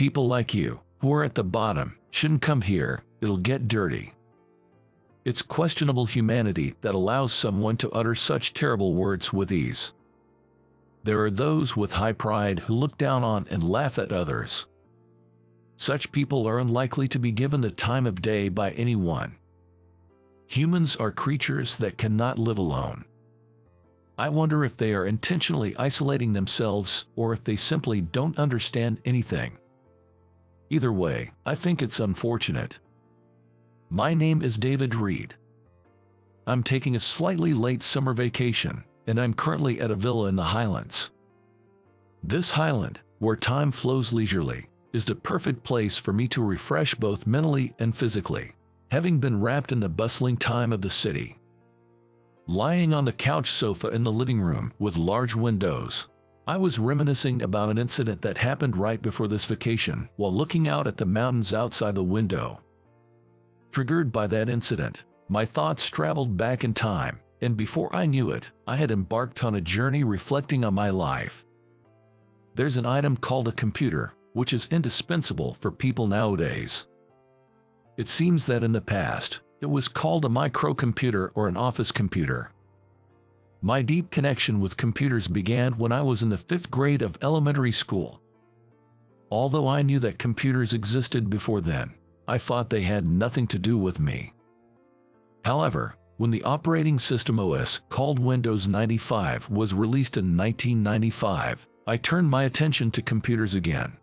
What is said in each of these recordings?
People like you, who are at the bottom, shouldn't come here, it'll get dirty. It's questionable humanity that allows someone to utter such terrible words with ease. There are those with high pride who look down on and laugh at others. Such people are unlikely to be given the time of day by anyone. Humans are creatures that cannot live alone. I wonder if they are intentionally isolating themselves or if they simply don't understand anything. Either way, I think it's unfortunate. My name is David Reed. I'm taking a slightly late summer vacation, and I'm currently at a villa in the Highlands. This highland, where time flows leisurely, is the perfect place for me to refresh both mentally and physically, having been wrapped in the bustling time of the city. Lying on the couch sofa in the living room with large windows, I was reminiscing about an incident that happened right before this vacation while looking out at the mountains outside the window. Triggered by that incident, my thoughts traveled back in time, and before I knew it, I had embarked on a journey reflecting on my life. There's an item called a computer, which is indispensable for people nowadays. It seems that in the past, it was called a microcomputer or an office computer. My deep connection with computers began when I was in the 5th grade of elementary school. Although I knew that computers existed before then, I thought they had nothing to do with me. However, when the operating system OS called Windows 95 was released in 1995, I turned my attention to computers again.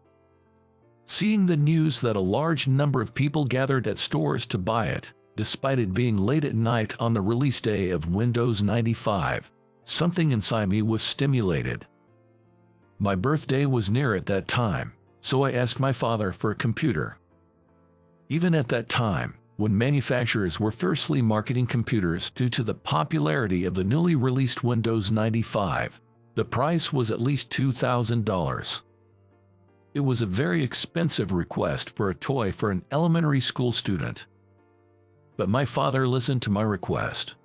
Seeing the news that a large number of people gathered at stores to buy it, despite it being late at night on the release day of Windows 95, something inside me was stimulated. My birthday was near at that time, so I asked my father for a computer. Even at that time, when manufacturers were fiercely marketing computers due to the popularity of the newly released Windows 95, the price was at least $2,000. It was a very expensive request for a toy for an elementary school student. But my father listened to my request.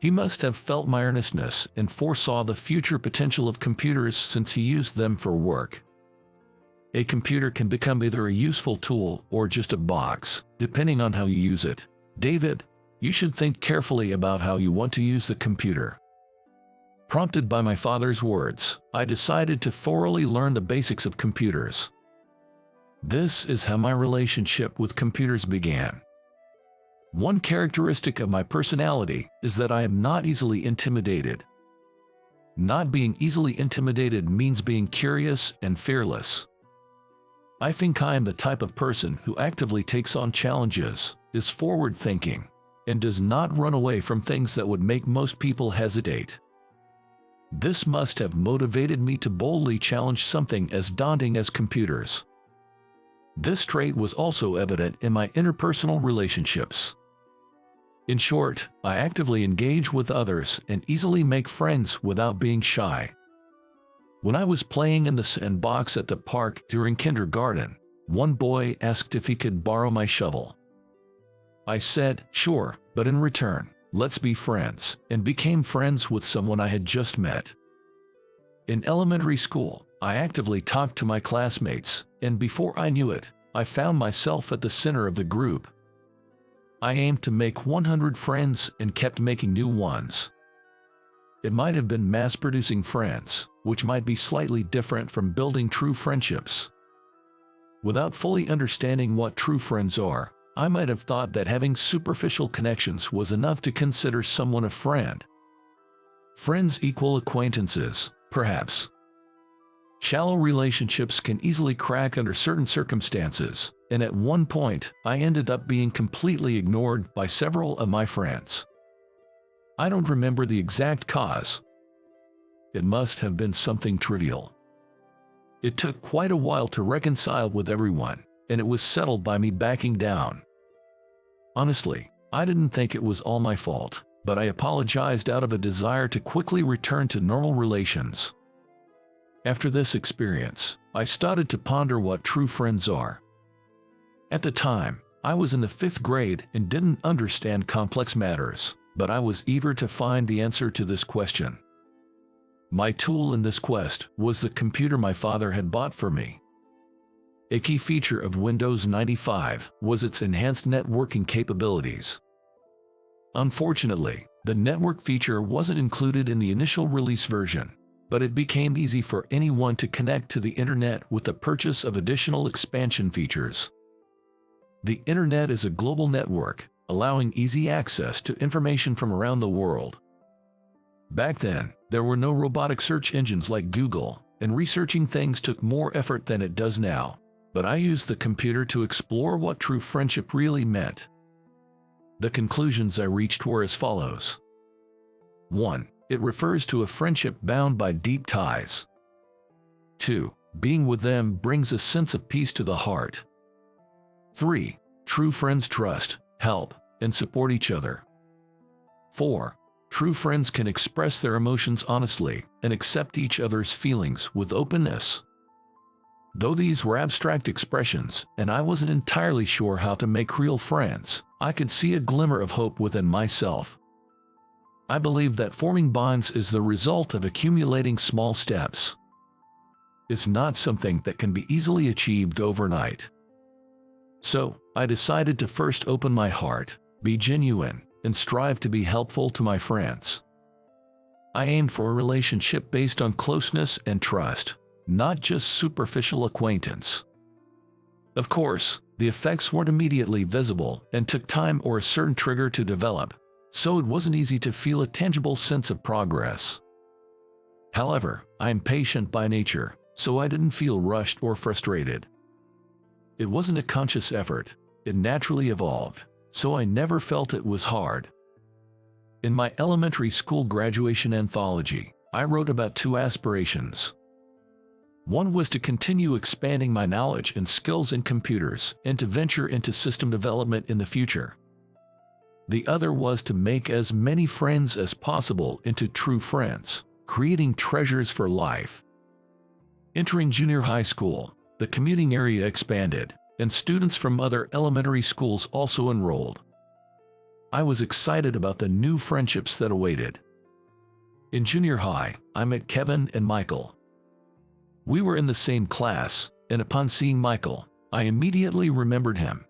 He must have felt my earnestness and foresaw the future potential of computers since he used them for work. A computer can become either a useful tool or just a box, depending on how you use it. David, you should think carefully about how you want to use the computer. Prompted by my father's words, I decided to thoroughly learn the basics of computers. This is how my relationship with computers began. One characteristic of my personality is that I am not easily intimidated. Not being easily intimidated means being curious and fearless. I think I am the type of person who actively takes on challenges, is forward-thinking, and does not run away from things that would make most people hesitate. This must have motivated me to boldly challenge something as daunting as computers. This trait was also evident in my interpersonal relationships. In short, I actively engage with others and easily make friends without being shy. When I was playing in the sandbox at the park during kindergarten, one boy asked if he could borrow my shovel. I said, sure, but in return, let's be friends, and became friends with someone I had just met. In elementary school, I actively talked to my classmates, and before I knew it, I found myself at the center of the group. I aimed to make 100 friends and kept making new ones. It might have been mass-producing friends, which might be slightly different from building true friendships. Without fully understanding what true friends are, I might have thought that having superficial connections was enough to consider someone a friend. Friends equal acquaintances, perhaps. Shallow relationships can easily crack under certain circumstances, and at one point, I ended up being completely ignored by several of my friends. I don't remember the exact cause. It must have been something trivial. It took quite a while to reconcile with everyone, and it was settled by me backing down. Honestly, I didn't think it was all my fault, but I apologized out of a desire to quickly return to normal relations. After this experience, I started to ponder what true friends are. At the time, I was in the 5th grade and didn't understand complex matters, but I was eager to find the answer to this question. My tool in this quest was the computer my father had bought for me. A key feature of Windows 95 was its enhanced networking capabilities. Unfortunately, the network feature wasn't included in the initial release version, but it became easy for anyone to connect to the internet with the purchase of additional expansion features. The internet is a global network, allowing easy access to information from around the world. Back then, there were no robotic search engines like Google, and researching things took more effort than it does now. But I used the computer to explore what true friendship really meant. The conclusions I reached were as follows. 1. It refers to a friendship bound by deep ties. 2. Being with them brings a sense of peace to the heart. 3. True friends trust, help, and support each other. 4. True friends can express their emotions honestly and accept each other's feelings with openness. Though these were abstract expressions, and I wasn't entirely sure how to make real friends, I could see a glimmer of hope within myself. I believe that forming bonds is the result of accumulating small steps. It's not something that can be easily achieved overnight. So, I decided to first open my heart, be genuine, and strive to be helpful to my friends. I aimed for a relationship based on closeness and trust, not just superficial acquaintance. Of course, the effects weren't immediately visible and took time or a certain trigger to develop, so it wasn't easy to feel a tangible sense of progress. However, I am patient by nature, so I didn't feel rushed or frustrated. It wasn't a conscious effort, it naturally evolved, so I never felt it was hard. In my elementary school graduation anthology, I wrote about 2 aspirations. One was to continue expanding my knowledge and skills in computers and to venture into system development in the future. The other was to make as many friends as possible into true friends, creating treasures for life. Entering junior high school, the commuting area expanded, and students from other elementary schools also enrolled. I was excited about the new friendships that awaited. In junior high, I met Kevin and Michael. We were in the same class, and upon seeing Michael, I immediately remembered him.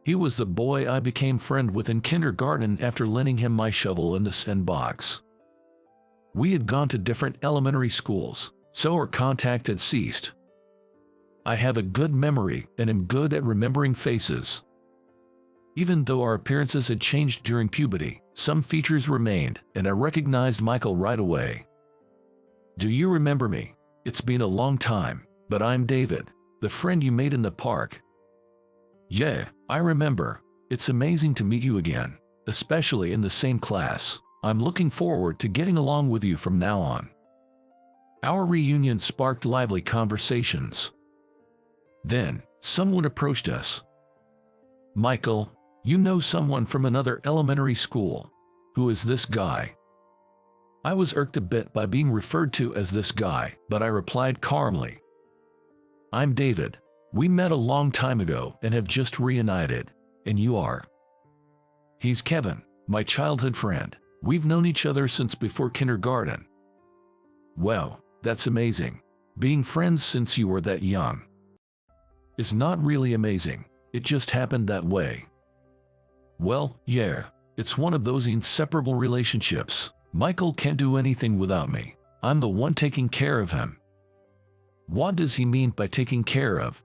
He was the boy I became friend with in kindergarten after lending him my shovel in the sandbox. We had gone to different elementary schools, so our contact had ceased. I have a good memory and am good at remembering faces. Even though our appearances had changed during puberty, some features remained, and I recognized Michael right away. "Do you remember me? It's been a long time, but I'm David, the friend you made in the park." "Yeah, I remember. It's amazing to meet you again, especially in the same class. I'm looking forward to getting along with you from now on." Our reunion sparked lively conversations. Then, someone approached us. "Michael, you know someone from another elementary school. Who is this guy?" I was irked a bit by being referred to as this guy, but I replied calmly, "I'm David. We met a long time ago and have just reunited. And you are?" "He's Kevin, my childhood friend. We've known each other since before kindergarten." "Well, that's amazing. Being friends since you were that young." "It's not really amazing. It just happened that way." "Well, yeah, it's one of those inseparable relationships. Michael can't do anything without me. I'm the one taking care of him." "What does he mean by taking care of?"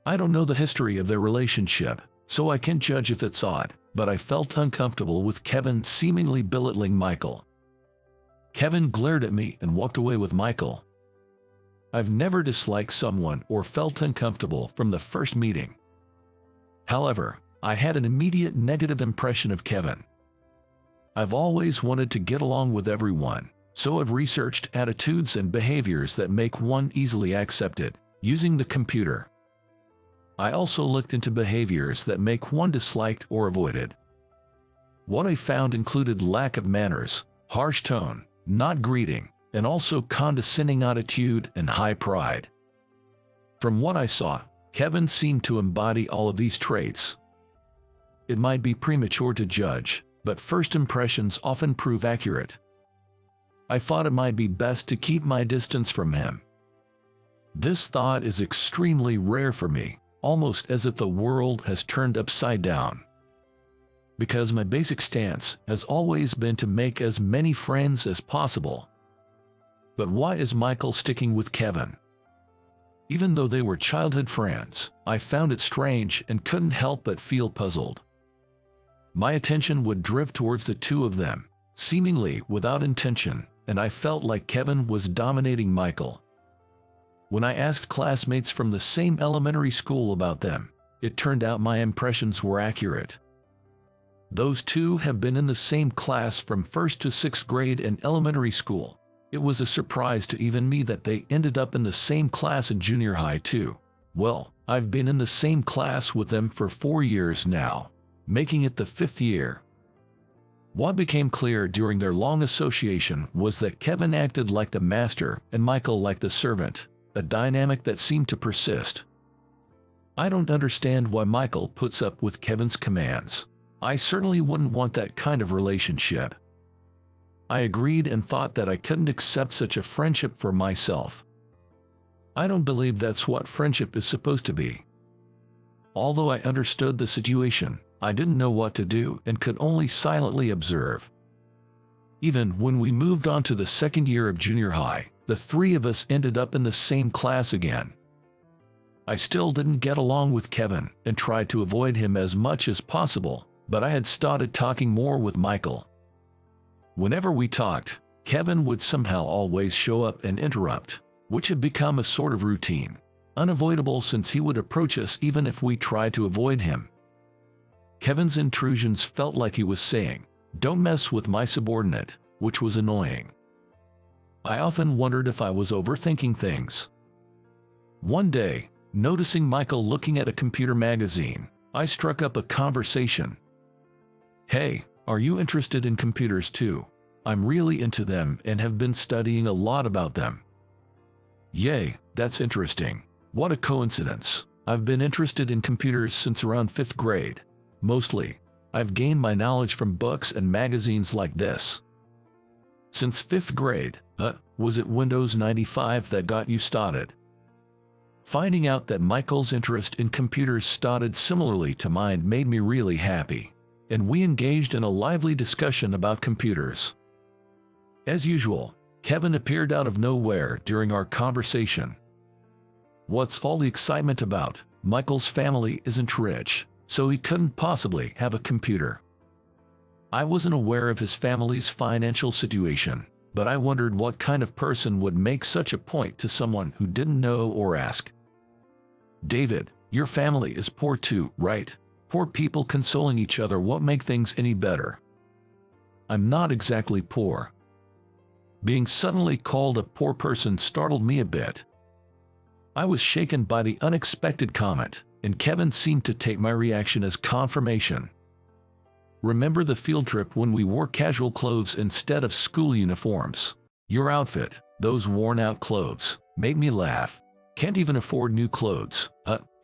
I don't know the history of their relationship, so I can't judge if it's odd, but I felt uncomfortable with Kevin seemingly belittling Michael. Kevin glared at me and walked away with Michael. I've never disliked someone or felt uncomfortable from the first meeting. However, I had an immediate negative impression of Kevin. I've always wanted to get along with everyone, so I've researched attitudes and behaviors that make one easily accepted, using the computer. I also looked into behaviors that make one disliked or avoided. What I found included lack of manners, harsh tone, not greeting, and also condescending attitude and high pride. From what I saw, Kevin seemed to embody all of these traits. It might be premature to judge, but first impressions often prove accurate. I thought it might be best to keep my distance from him. This thought is extremely rare for me, almost as if the world has turned upside down. Because my basic stance has always been to make as many friends as possible. But why is Michael sticking with Kevin? Even though they were childhood friends, I found it strange and couldn't help but feel puzzled. My attention would drift towards the two of them, seemingly without intention, and I felt like Kevin was dominating Michael. When I asked classmates from the same elementary school about them, it turned out my impressions were accurate. Those two have been in the same class from 1st to 6th grade in elementary school. It was a surprise to even me that they ended up in the same class in junior high too. Well, I've been in the same class with them for 4 years now, making it the 5th year. What became clear during their long association was that Kevin acted like the master and Michael like the servant, a dynamic that seemed to persist. I don't understand why Michael puts up with Kevin's commands. I certainly wouldn't want that kind of relationship. I agreed and thought that I couldn't accept such a friendship for myself. I don't believe that's what friendship is supposed to be. Although I understood the situation, I didn't know what to do and could only silently observe. Even when we moved on to the 2nd year of junior high, the three of us ended up in the same class again. I still didn't get along with Kevin and tried to avoid him as much as possible, but I had started talking more with Michael. Whenever we talked, Kevin would somehow always show up and interrupt, which had become a sort of routine, unavoidable since he would approach us even if we tried to avoid him. Kevin's intrusions felt like he was saying, "Don't mess with my subordinate," which was annoying. I often wondered if I was overthinking things. One day, noticing Michael looking at a computer magazine, I struck up a conversation. "Hey, are you interested in computers too? I'm really into them and have been studying a lot about them." "Yay, that's interesting. What a coincidence. I've been interested in computers since around 5th grade. Mostly, I've gained my knowledge from books and magazines like this." "Since 5th grade, was it Windows 95 that got you started?" Finding out that Michael's interest in computers started similarly to mine made me really happy, and we engaged in a lively discussion about computers. As usual, Kevin appeared out of nowhere during our conversation. "What's all the excitement about? Michael's family isn't rich, so he couldn't possibly have a computer." I wasn't aware of his family's financial situation, but I wondered what kind of person would make such a point to someone who didn't know or ask. "David, your family is poor too, right? Poor people consoling each other won't make things any better." "I'm not exactly poor." Being suddenly called a poor person startled me a bit. I was shaken by the unexpected comment, and Kevin seemed to take my reaction as confirmation. "Remember the field trip when we wore casual clothes instead of school uniforms? Your outfit, those worn-out clothes, made me laugh. Can't even afford new clothes,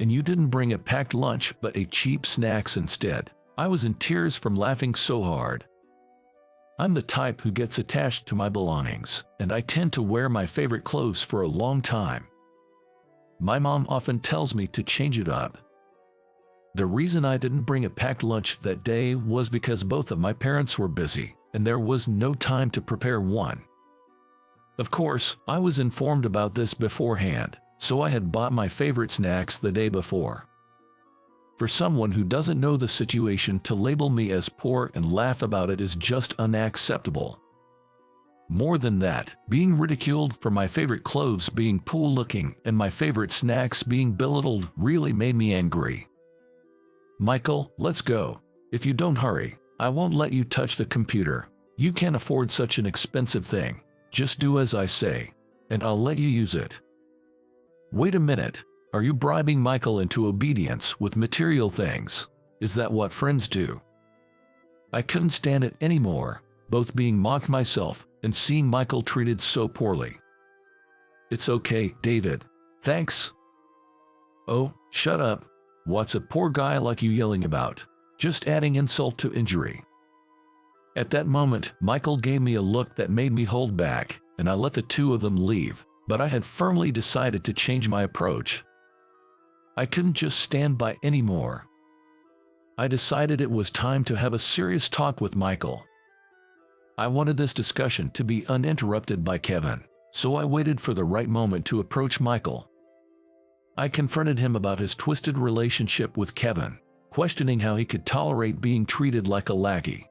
and you didn't bring a packed lunch but ate cheap snacks instead." I was in tears from laughing so hard. I'm the type who gets attached to my belongings, and I tend to wear my favorite clothes for a long time. My mom often tells me to change it up. The reason I didn't bring a packed lunch that day was because both of my parents were busy, and there was no time to prepare one. Of course, I was informed about this beforehand, so I had bought my favorite snacks the day before. For someone who doesn't know the situation to label me as poor and laugh about it is just unacceptable. More than that, being ridiculed for my favorite clothes being cool-looking and my favorite snacks being belittled really made me angry. "Michael, let's go. If you don't hurry, I won't let you touch the computer. You can't afford such an expensive thing. Just do as I say, and I'll let you use it." Wait a minute. Are you bribing Michael into obedience with material things? Is that what friends do? I couldn't stand it anymore, both being mocked myself and seeing Michael treated so poorly. "It's okay, David. Thanks." "Oh, shut up. What's a poor guy like you yelling about? Just adding insult to injury." At that moment, Michael gave me a look that made me hold back, and I let the two of them leave, but I had firmly decided to change my approach. I couldn't just stand by anymore. I decided it was time to have a serious talk with Michael. I wanted this discussion to be uninterrupted by Kevin, so I waited for the right moment to approach Michael. I confronted him about his twisted relationship with Kevin, questioning how he could tolerate being treated like a lackey.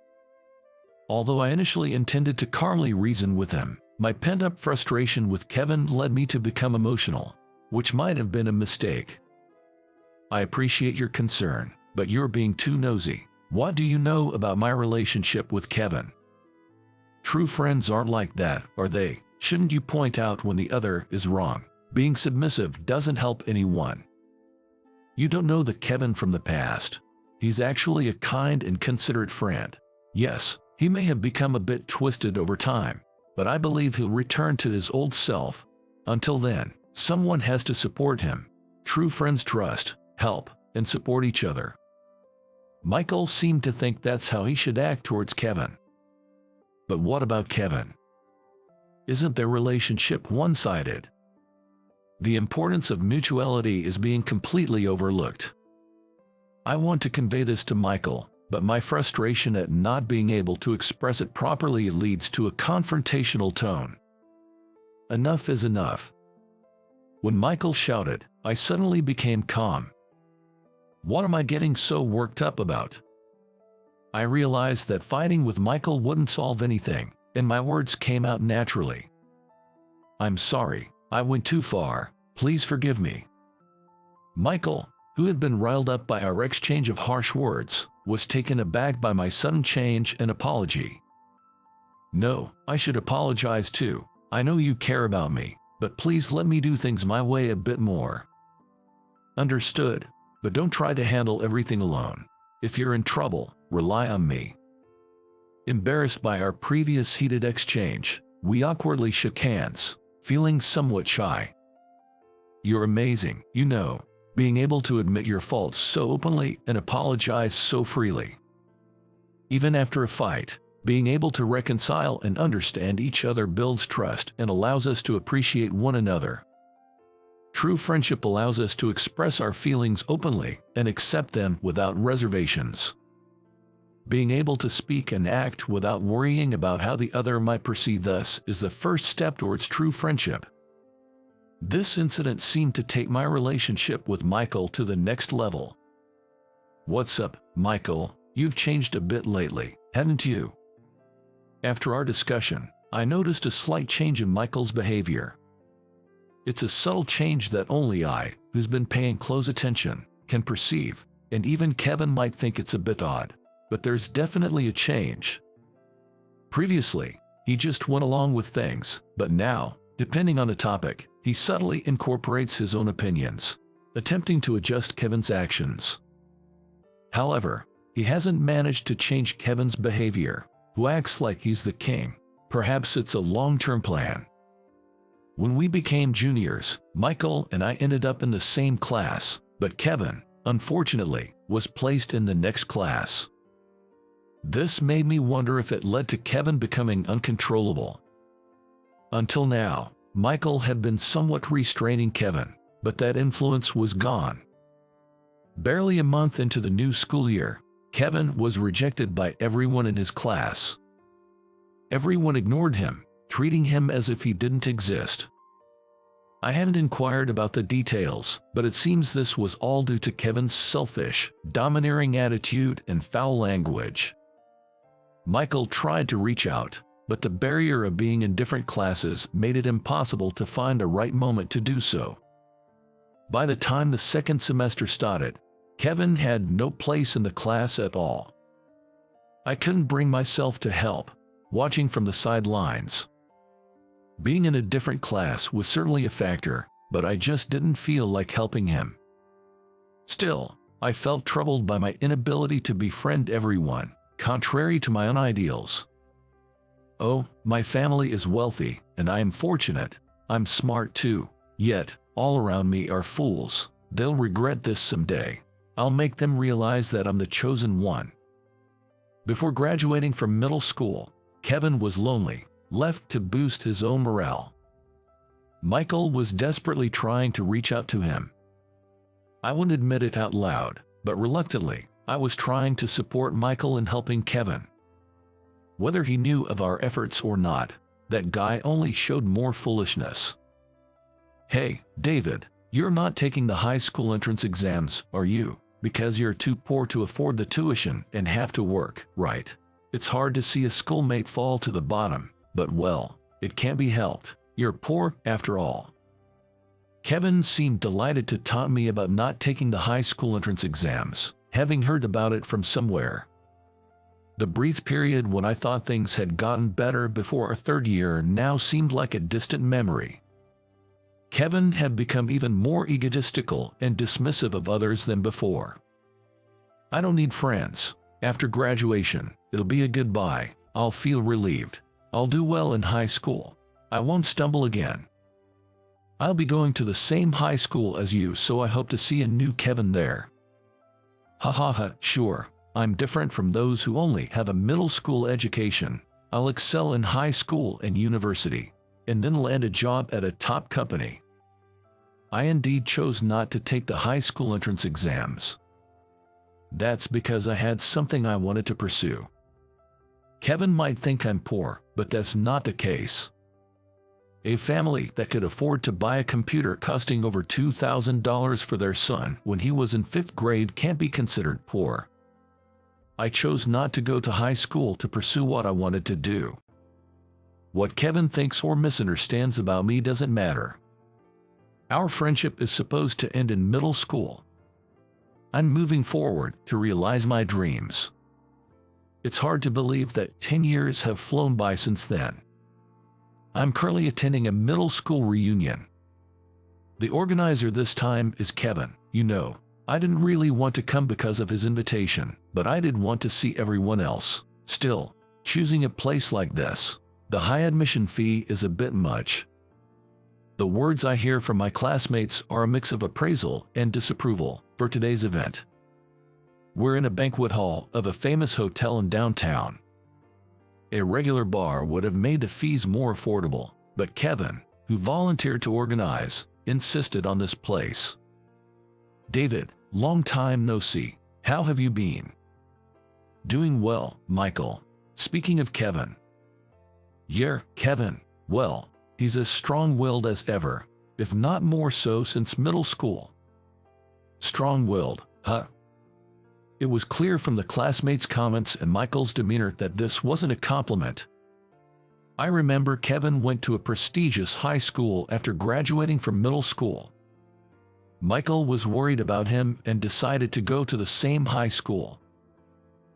Although I initially intended to calmly reason with him, my pent-up frustration with Kevin led me to become emotional, which might have been a mistake. I appreciate your concern, but you're being too nosy. What do you know about my relationship with Kevin? True friends aren't like that, are they? Shouldn't you point out when the other is wrong? Being submissive doesn't help anyone. You don't know the Kevin from the past. He's actually a kind and considerate friend. Yes, he may have become a bit twisted over time, but I believe he'll return to his old self. Until then, someone has to support him. True friends trust, help, and support each other. Michael seemed to think that's how he should act towards Kevin. But what about Kevin? Isn't their relationship one-sided? The importance of mutuality is being completely overlooked. I want to convey this to Michael, but my frustration at not being able to express it properly leads to a confrontational tone. Enough is enough. When Michael shouted, I suddenly became calm. What am I getting so worked up about? I realized that fighting with Michael wouldn't solve anything, and my words came out naturally. I'm sorry, I went too far. Please forgive me. Michael, who had been riled up by our exchange of harsh words, was taken aback by my sudden change and apology. No, I should apologize too. I know you care about me, but please let me do things my way a bit more. Understood, but don't try to handle everything alone. If you're in trouble, rely on me. Embarrassed by our previous heated exchange, we awkwardly shook hands, feeling somewhat shy. You're amazing, you know, being able to admit your faults so openly and apologize so freely. Even after a fight, being able to reconcile and understand each other builds trust and allows us to appreciate one another. True friendship allows us to express our feelings openly and accept them without reservations. Being able to speak and act without worrying about how the other might perceive us is the first step towards true friendship. This incident seemed to take my relationship with Michael to the next level. What's up, Michael? You've changed a bit lately, haven't you? After our discussion, I noticed a slight change in Michael's behavior. It's a subtle change that only I, who's been paying close attention, can perceive, and even Kevin might think it's a bit odd, but there's definitely a change. Previously, he just went along with things, but now, depending on the topic, he subtly incorporates his own opinions, attempting to adjust Kevin's actions. However, he hasn't managed to change Kevin's behavior, who acts like he's the king. Perhaps it's a long-term plan. When we became juniors, Michael and I ended up in the same class, but Kevin, unfortunately, was placed in the next class. This made me wonder if it led to Kevin becoming uncontrollable. Until now, Michael had been somewhat restraining Kevin, but that influence was gone. Barely a month into the new school year, Kevin was rejected by everyone in his class. Everyone ignored him, treating him as if he didn't exist. I hadn't inquired about the details, but it seems this was all due to Kevin's selfish, domineering attitude and foul language. Michael tried to reach out, but the barrier of being in different classes made it impossible to find the right moment to do so. By the time the second semester started, Kevin had no place in the class at all. I couldn't bring myself to help, watching from the sidelines. Being in a different class was certainly a factor, but I just didn't feel like helping him. Still, I felt troubled by my inability to befriend everyone, contrary to my own ideals. Oh, my family is wealthy, and I am fortunate. I'm smart too. Yet, all around me are fools. They'll regret this someday. I'll make them realize that I'm the chosen one. Before graduating from middle school, Kevin was lonely, left to boost his own morale. Michael was desperately trying to reach out to him. I wouldn't admit it out loud, but reluctantly, I was trying to support Michael in helping Kevin. Whether he knew of our efforts or not, that guy only showed more foolishness. "Hey, David, you're not taking the high school entrance exams, are you? Because you're too poor to afford the tuition and have to work, right? It's hard to see a schoolmate fall to the bottom, but well, it can't be helped. You're poor after all." Kevin seemed delighted to taunt me about not taking the high school entrance exams, having heard about it from somewhere. The brief period when I thought things had gotten better before our third year now seemed like a distant memory. Kevin had become even more egotistical and dismissive of others than before. "I don't need friends. After graduation, it'll be a goodbye. I'll feel relieved. I'll do well in high school. I won't stumble again. I'll be going to the same high school as you, so I hope to see a new Kevin there. Ha ha ha, sure, I'm different from those who only have a middle school education. I'll excel in high school and university, and then land a job at a top company." I indeed chose not to take the high school entrance exams. That's because I had something I wanted to pursue. Kevin might think I'm poor, but that's not the case. A family that could afford to buy a computer costing over $2,000 for their son when he was in 5th grade can't be considered poor. I chose not to go to high school to pursue what I wanted to do. What Kevin thinks or misunderstands about me doesn't matter. Our friendship is supposed to end in middle school. I'm moving forward to realize my dreams. It's hard to believe that 10 years have flown by since then. I'm currently attending a middle school reunion. The organizer this time is Kevin. You know, I didn't really want to come because of his invitation, but I did want to see everyone else. Still, choosing a place like this, the high admission fee is a bit much. The words I hear from my classmates are a mix of appraisal and disapproval for today's event. We're in a banquet hall of a famous hotel in downtown. A regular bar would have made the fees more affordable, but Kevin, who volunteered to organize, insisted on this place. "David, long time no see. How have you been?" "Doing well, Michael." Speaking of Kevin. "Yeah, Kevin, well, he's as strong-willed as ever, if not more so since middle school." "Strong-willed, huh?" It was clear from the classmates' comments and Michael's demeanor that this wasn't a compliment. I remember Kevin went to a prestigious high school after graduating from middle school. Michael was worried about him and decided to go to the same high school.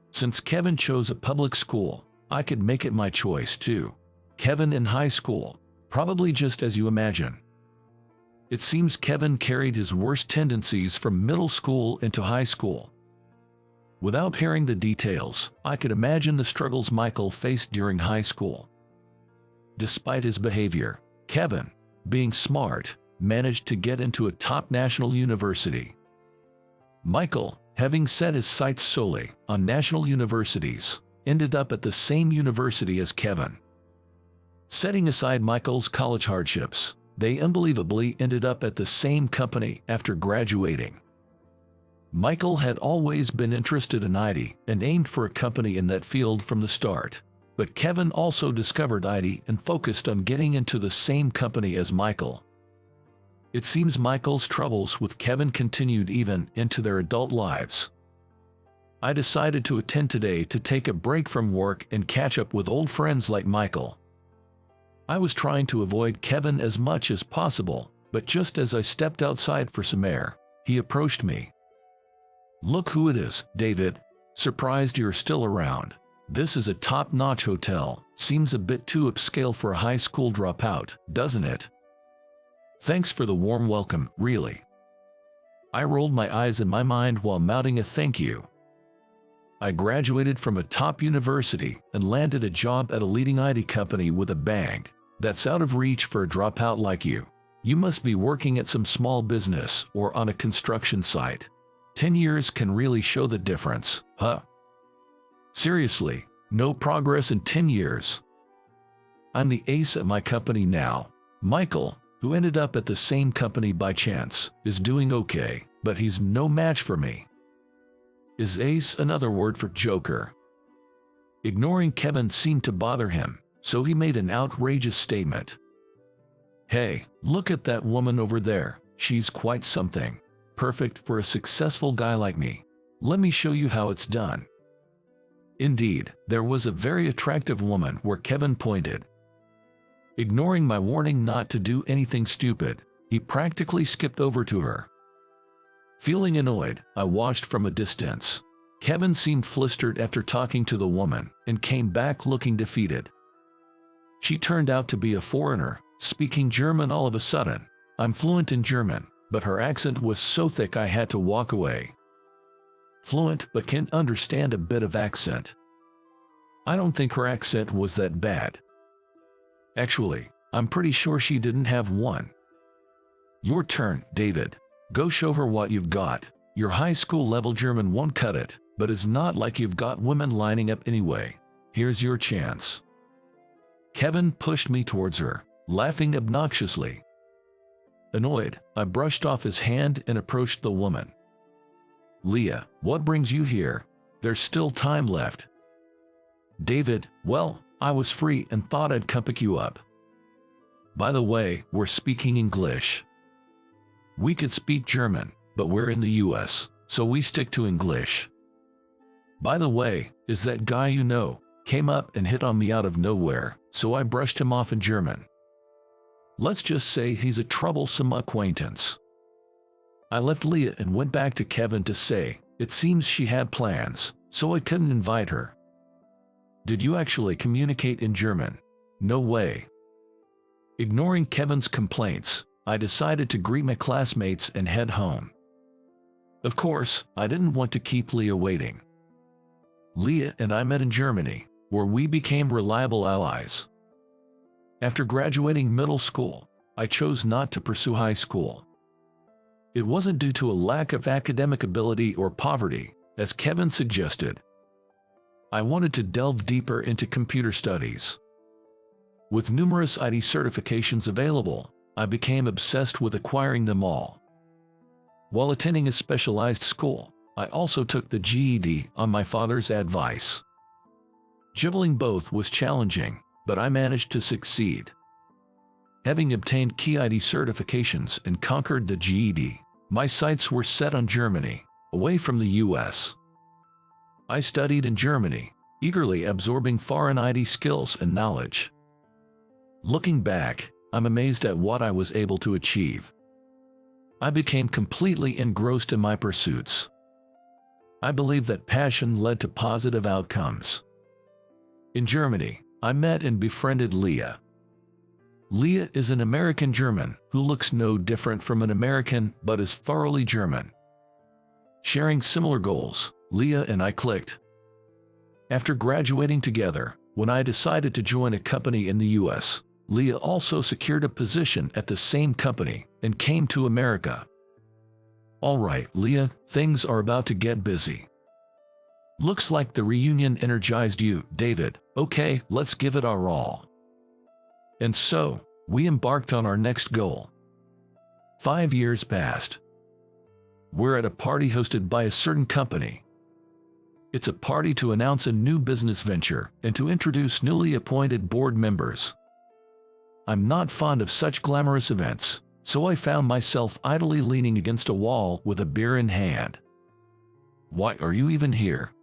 Since Kevin chose a public school, I could make it my choice too. Kevin in high school, probably just as you imagine. It seems Kevin carried his worst tendencies from middle school into high school. Without hearing the details, I could imagine the struggles Michael faced during high school. Despite his behavior, Kevin, being smart, managed to get into a top national university. Michael, having set his sights solely on national universities, ended up at the same university as Kevin. Setting aside Michael's college hardships, they unbelievably ended up at the same company after graduating. Michael had always been interested in IT and aimed for a company in that field from the start, but Kevin also discovered IT and focused on getting into the same company as Michael. It seems Michael's troubles with Kevin continued even into their adult lives. I decided to attend today to take a break from work and catch up with old friends like Michael. I was trying to avoid Kevin as much as possible, but just as I stepped outside for some air, he approached me. "Look who it is, David. Surprised you're still around. This is a top-notch hotel. Seems a bit too upscale for a high school dropout, doesn't it?" "Thanks for the warm welcome, really." I rolled my eyes in my mind while mouthing a thank you. I graduated from a top university and landed a job at a leading IT company with a bang. That's out of reach for a dropout like you. You must be working at some small business or on a construction site. 10 years can really show the difference, huh? Seriously, no progress in 10 years. I'm the ace at my company now. Michael, who ended up at the same company by chance, is doing okay, but he's no match for me. Is ace another word for joker? Ignoring Kevin seemed to bother him, so he made an outrageous statement. Hey, look at that woman over there. She's quite something. Perfect for a successful guy like me. Let me show you how it's done. Indeed, there was a very attractive woman where Kevin pointed. Ignoring my warning not to do anything stupid, he practically skipped over to her. Feeling annoyed, I watched from a distance. Kevin seemed flustered after talking to the woman and came back looking defeated. She turned out to be a foreigner, speaking German all of a sudden. I'm fluent in German, but her accent was so thick I had to walk away. Fluent but can understand a bit of accent. I don't think her accent was that bad. Actually, I'm pretty sure she didn't have one. Your turn, David. Go show her what you've got. Your high school level German won't cut it, but it's not like you've got women lining up anyway. Here's your chance. Kevin pushed me towards her, laughing obnoxiously. Annoyed, I brushed off his hand and approached the woman. Leah, what brings you here? There's still time left. David, well, I was free and thought I'd come pick you up. By the way, we're speaking English. We could speak German, but we're in the US, so we stick to English. By the way, is that guy you know, came up and hit on me out of nowhere, so I brushed him off in German. Let's just say he's a troublesome acquaintance. I left Leah and went back to Kevin to say, it seems she had plans, so I couldn't invite her. Did you actually communicate in German? No way. Ignoring Kevin's complaints, I decided to greet my classmates and head home. Of course, I didn't want to keep Leah waiting. Leah and I met in Germany, where we became reliable allies. After graduating middle school, I chose not to pursue high school. It wasn't due to a lack of academic ability or poverty, as Kevin suggested. I wanted to delve deeper into computer studies. With numerous IT certifications available, I became obsessed with acquiring them all. While attending a specialized school, I also took the GED on my father's advice. Juggling both was challenging, but I managed to succeed. Having obtained key IT certifications and conquered the GED, my sights were set on Germany, away from the US. I studied in Germany, eagerly absorbing foreign IT skills and knowledge. Looking back, I'm amazed at what I was able to achieve. I became completely engrossed in my pursuits. I believe that passion led to positive outcomes. In Germany, I met and befriended Leah. Leah is an American German who looks no different from an American but is thoroughly German. Sharing similar goals, Leah and I clicked. After graduating together, when I decided to join a company in the US, Leah also secured a position at the same company and came to America. All right, Leah, things are about to get busy. Looks like the reunion energized you, David. Okay, let's give it our all. And so, we embarked on our next goal. 5 years passed. We're at a party hosted by a certain company. It's a party to announce a new business venture and to introduce newly appointed board members. I'm not fond of such glamorous events, so I found myself idly leaning against a wall with a beer in hand. Why are you even here?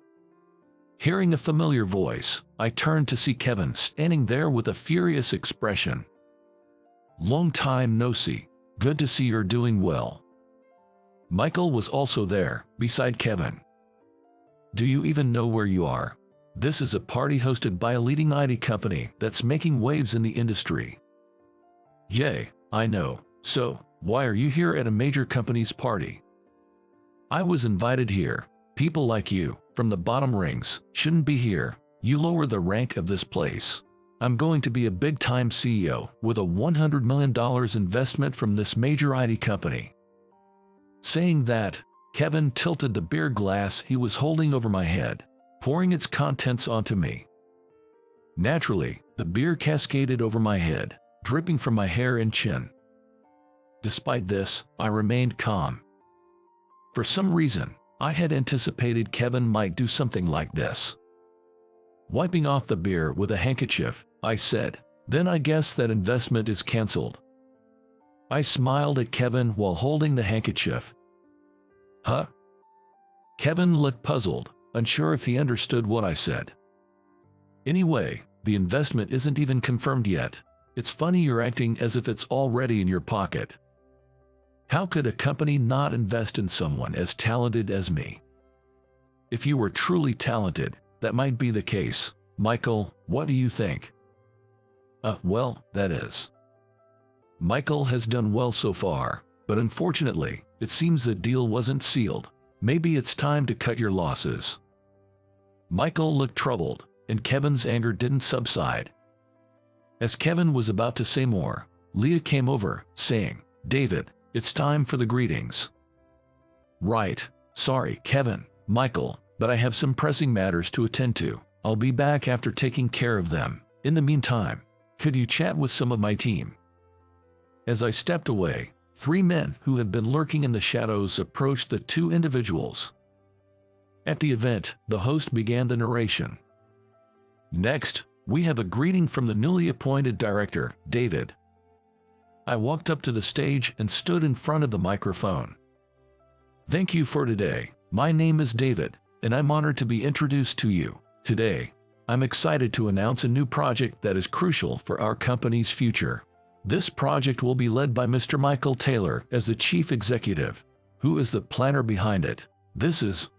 Hearing a familiar voice, I turned to see Kevin standing there with a furious expression. Long time no see. Good to see you're doing well. Michael was also there, beside Kevin. Do you even know where you are? This is a party hosted by a leading IT company that's making waves in the industry. Yay, I know. So, why are you here at a major company's party? I was invited here. People like you, from the bottom rings, shouldn't be here. You lower the rank of this place. I'm going to be a big-time CEO with a $100 million investment from this major IT company. Saying that, Kevin tilted the beer glass he was holding over my head, pouring its contents onto me. Naturally, the beer cascaded over my head, dripping from my hair and chin. Despite this, I remained calm. For some reason, I had anticipated Kevin might do something like this. Wiping off the beer with a handkerchief, I said, "Then I guess that investment is canceled." I smiled at Kevin while holding the handkerchief. "Huh?" Kevin looked puzzled, unsure if he understood what I said. "Anyway, the investment isn't even confirmed yet. It's funny you're acting as if it's already in your pocket. How could a company not invest in someone as talented as me? If you were truly talented, that might be the case. Michael, what do you think?" Well, that is. Michael has done well so far, but unfortunately, it seems the deal wasn't sealed. Maybe it's time to cut your losses." Michael looked troubled, and Kevin's anger didn't subside. As Kevin was about to say more, Leah came over, saying, "David, it's time for the greetings." "Right, sorry, Kevin, Michael, but I have some pressing matters to attend to. I'll be back after taking care of them. In the meantime, could you chat with some of my team?" As I stepped away, 3 men who had been lurking in the shadows approached the 2 individuals. At the event, the host began the narration. "Next, we have a greeting from the newly appointed director, David." I walked up to the stage and stood in front of the microphone. "Thank you for today. My name is David, and I'm honored to be introduced to you. Today, I'm excited to announce a new project that is crucial for our company's future. This project will be led by Mr. Michael Taylor as the chief executive, who is the planner behind it. This is..."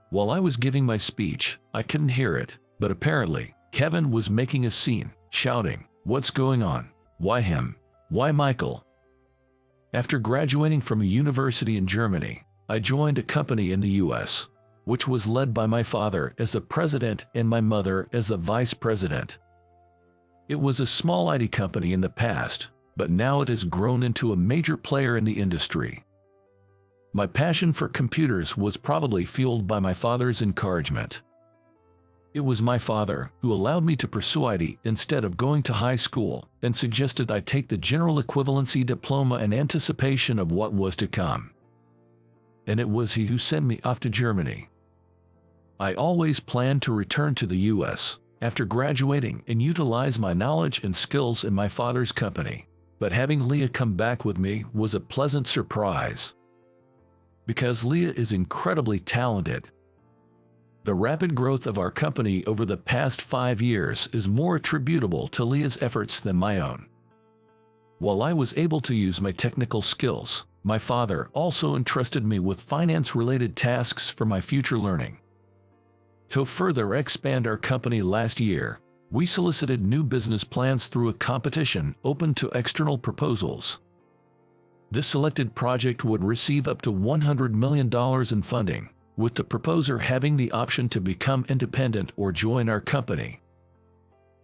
While I was giving my speech, I couldn't hear it, but apparently, Kevin was making a scene, shouting, "What's going on? Why him? Why Michael?" After graduating from a university in Germany, I joined a company in the US, which was led by my father as the president and my mother as the vice president. It was a small IT company in the past, but now it has grown into a major player in the industry. My passion for computers was probably fueled by my father's encouragement. It was my father who allowed me to pursue IT instead of going to high school and suggested I take the general equivalency diploma in anticipation of what was to come. And it was he who sent me off to Germany. I always planned to return to the US after graduating and utilize my knowledge and skills in my father's company, but having Leah come back with me was a pleasant surprise. Because Leah is incredibly talented. The rapid growth of our company over the past 5 years is more attributable to Leah's efforts than my own. While I was able to use my technical skills, my father also entrusted me with finance-related tasks for my future learning. To further expand our company last year, we solicited new business plans through a competition open to external proposals. This selected project would receive up to $100 million in funding, with the proposer having the option to become independent or join our company.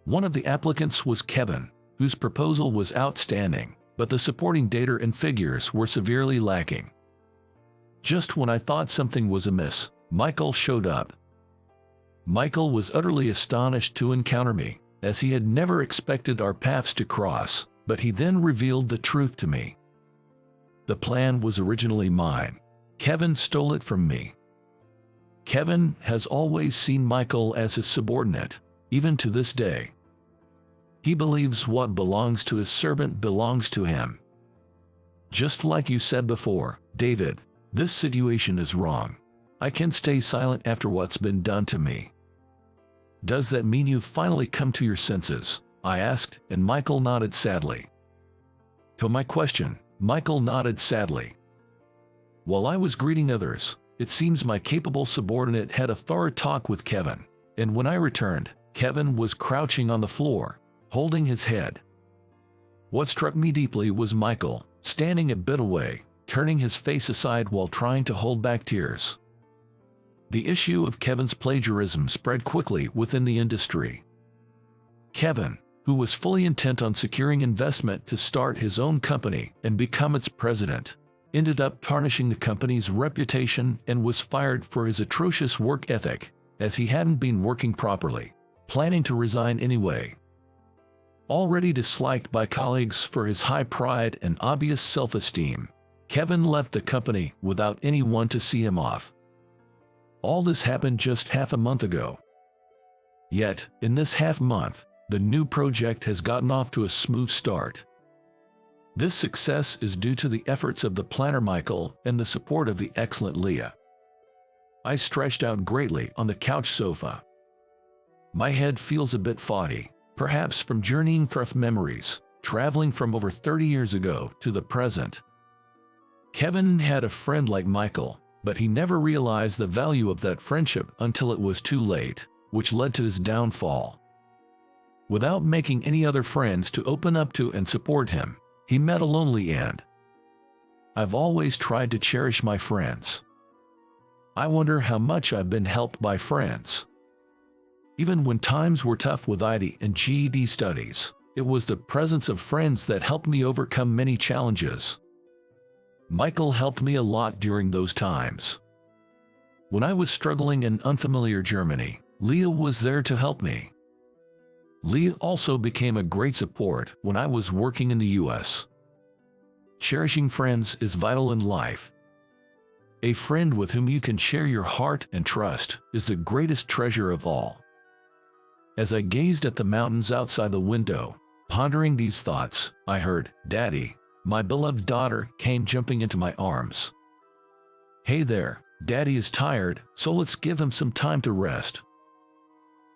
One of the applicants was Kevin, whose proposal was outstanding, but the supporting data and figures were severely lacking. Just when I thought something was amiss, Michael showed up. Michael was utterly astonished to encounter me, as he had never expected our paths to cross, but he then revealed the truth to me. The plan was originally mine. Kevin stole it from me. Kevin has always seen Michael as his subordinate, even to this day. He believes what belongs to his servant belongs to him. Just like you said before, David, this situation is wrong. I can't stay silent after what's been done to me. Does that mean you've finally come to your senses? I asked, and Michael nodded sadly. To my question, Michael nodded sadly. While I was greeting others, it seems my capable subordinate had a thorough talk with Kevin, and when I returned, Kevin was crouching on the floor, holding his head. What struck me deeply was Michael, standing a bit away, turning his face aside while trying to hold back tears. The issue of Kevin's plagiarism spread quickly within the industry. Kevin, who was fully intent on securing investment to start his own company and become its president, ended up tarnishing the company's reputation and was fired for his atrocious work ethic, as he hadn't been working properly, planning to resign anyway. Already disliked by colleagues for his high pride and obvious self-esteem, Kevin left the company without anyone to see him off. All this happened just half a month ago. Yet, in this half month, the new project has gotten off to a smooth start. This success is due to the efforts of the planner Michael and the support of the excellent Leah. I stretched out greatly on the couch sofa. My head feels a bit foggy, perhaps from journeying through memories, traveling from over 30 years ago to the present. Kevin had a friend like Michael, but he never realized the value of that friendship until it was too late, which led to his downfall. Without making any other friends to open up to and support him, he met a lonely end. I've always tried to cherish my friends. I wonder how much I've been helped by friends. Even when times were tough with ID and GED studies, it was the presence of friends that helped me overcome many challenges. Michael helped me a lot during those times. When I was struggling in unfamiliar Germany, Leah was there to help me. Leah also became a great support when I was working in the US. Cherishing friends is vital in life. A friend with whom you can share your heart and trust is the greatest treasure of all. As I gazed at the mountains outside the window, pondering these thoughts, I heard, "Daddy." My beloved daughter came jumping into my arms. "Hey there, Daddy is tired, so let's give him some time to rest."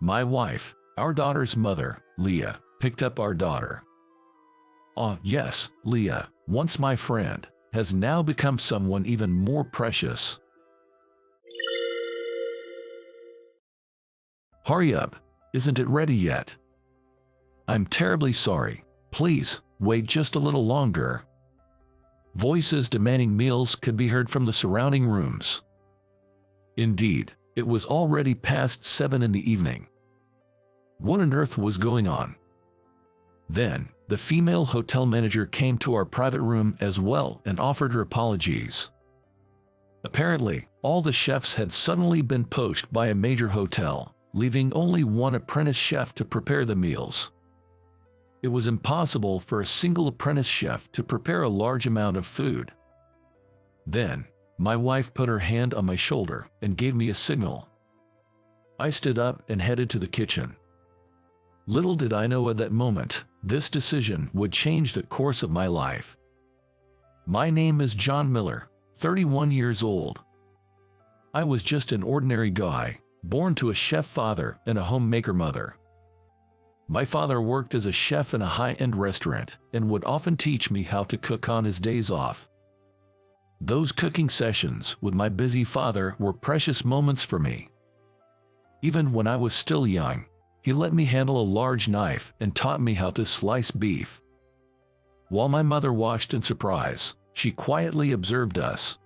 My wife, our daughter's mother, Leah, picked up our daughter. Ah, yes, Leah, once my friend, has now become someone even more precious. Hurry up, isn't it ready yet? I'm terribly sorry, please, wait just a little longer. Voices demanding meals could be heard from the surrounding rooms. Indeed, it was already past 7 in the evening. What on earth was going on? Then, the female hotel manager came to our private room as well and offered her apologies. Apparently, all the chefs had suddenly been poached by a major hotel, leaving only one apprentice chef to prepare the meals. It was impossible for a single apprentice chef to prepare a large amount of food. Then, my wife put her hand on my shoulder and gave me a signal. I stood up and headed to the kitchen. Little did I know at that moment, this decision would change the course of my life. My name is John Miller, 31 years old. I was just an ordinary guy, born to a chef father and a homemaker mother. My father worked as a chef in a high-end restaurant and would often teach me how to cook on his days off. Those cooking sessions with my busy father were precious moments for me. Even when I was still young, he let me handle a large knife and taught me how to slice beef. While my mother watched in surprise, she quietly observed us.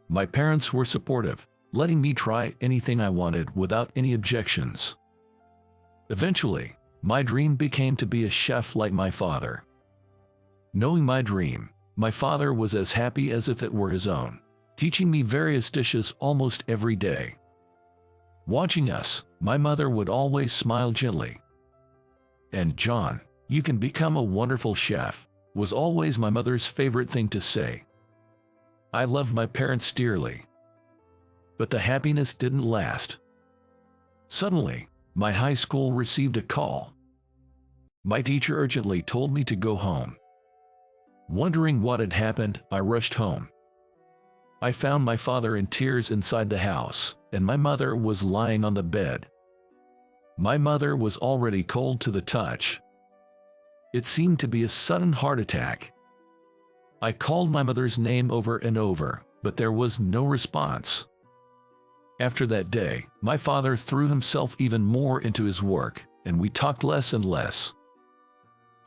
My parents were supportive, letting me try anything I wanted without any objections. Eventually, my dream became to be a chef like my father. Knowing my dream, my father was as happy as if it were his own, teaching me various dishes almost every day. Watching us, my mother would always smile gently. "And John, you can become a wonderful chef," was always my mother's favorite thing to say. I loved my parents dearly. But the happiness didn't last. Suddenly, my high school received a call. My teacher urgently told me to go home. Wondering what had happened, I rushed home. I found my father in tears inside the house, and my mother was lying on the bed. My mother was already cold to the touch. It seemed to be a sudden heart attack. I called my mother's name over and over, but there was no response. After that day, my father threw himself even more into his work, and we talked less and less.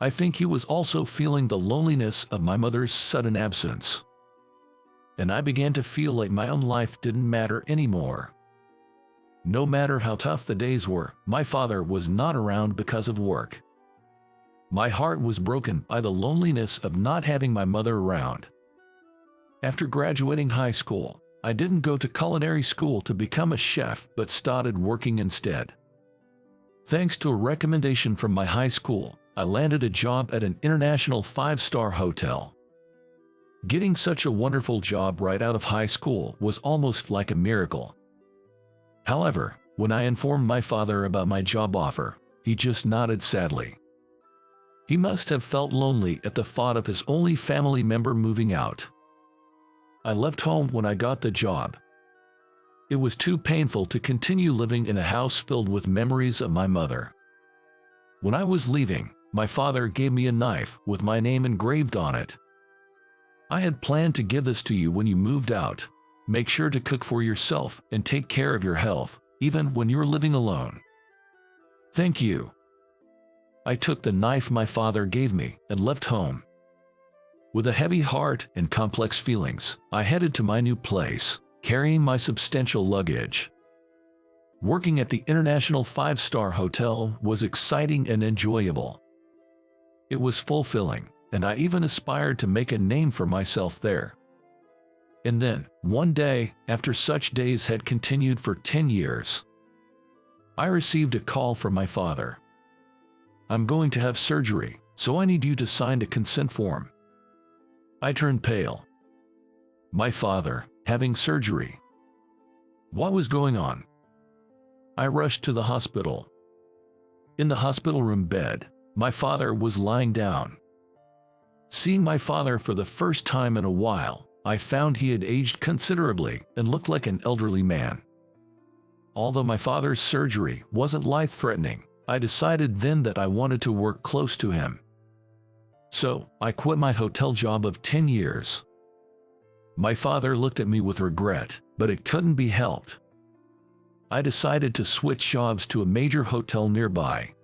I think he was also feeling the loneliness of my mother's sudden absence. And I began to feel like my own life didn't matter anymore. No matter how tough the days were, my father was not around because of work. My heart was broken by the loneliness of not having my mother around. After graduating high school, I didn't go to culinary school to become a chef but started working instead. Thanks to a recommendation from my high school, I landed a job at an international 5-star hotel. Getting such a wonderful job right out of high school was almost like a miracle. However, when I informed my father about my job offer, he just nodded sadly. He must have felt lonely at the thought of his only family member moving out. I left home when I got the job. It was too painful to continue living in a house filled with memories of my mother. When I was leaving, my father gave me a knife with my name engraved on it. I had planned to give this to you when you moved out. Make sure to cook for yourself and take care of your health, even when you're living alone. Thank you. I took the knife my father gave me and left home. With a heavy heart and complex feelings, I headed to my new place, carrying my substantial luggage. Working at the International 5-Star Hotel was exciting and enjoyable. It was fulfilling, and I even aspired to make a name for myself there. And then, one day, after such days had continued for 10 years, I received a call from my father. I'm going to have surgery, so I need you to sign a consent form. I turned pale. My father, having surgery. What was going on? I rushed to the hospital. In the hospital room bed, my father was lying down. Seeing my father for the first time in a while, I found he had aged considerably and looked like an elderly man. Although my father's surgery wasn't life-threatening, I decided then that I wanted to work close to him. So, I quit my hotel job of 10 years. My father looked at me with regret, but it couldn't be helped. I decided to switch jobs to a major hotel nearby.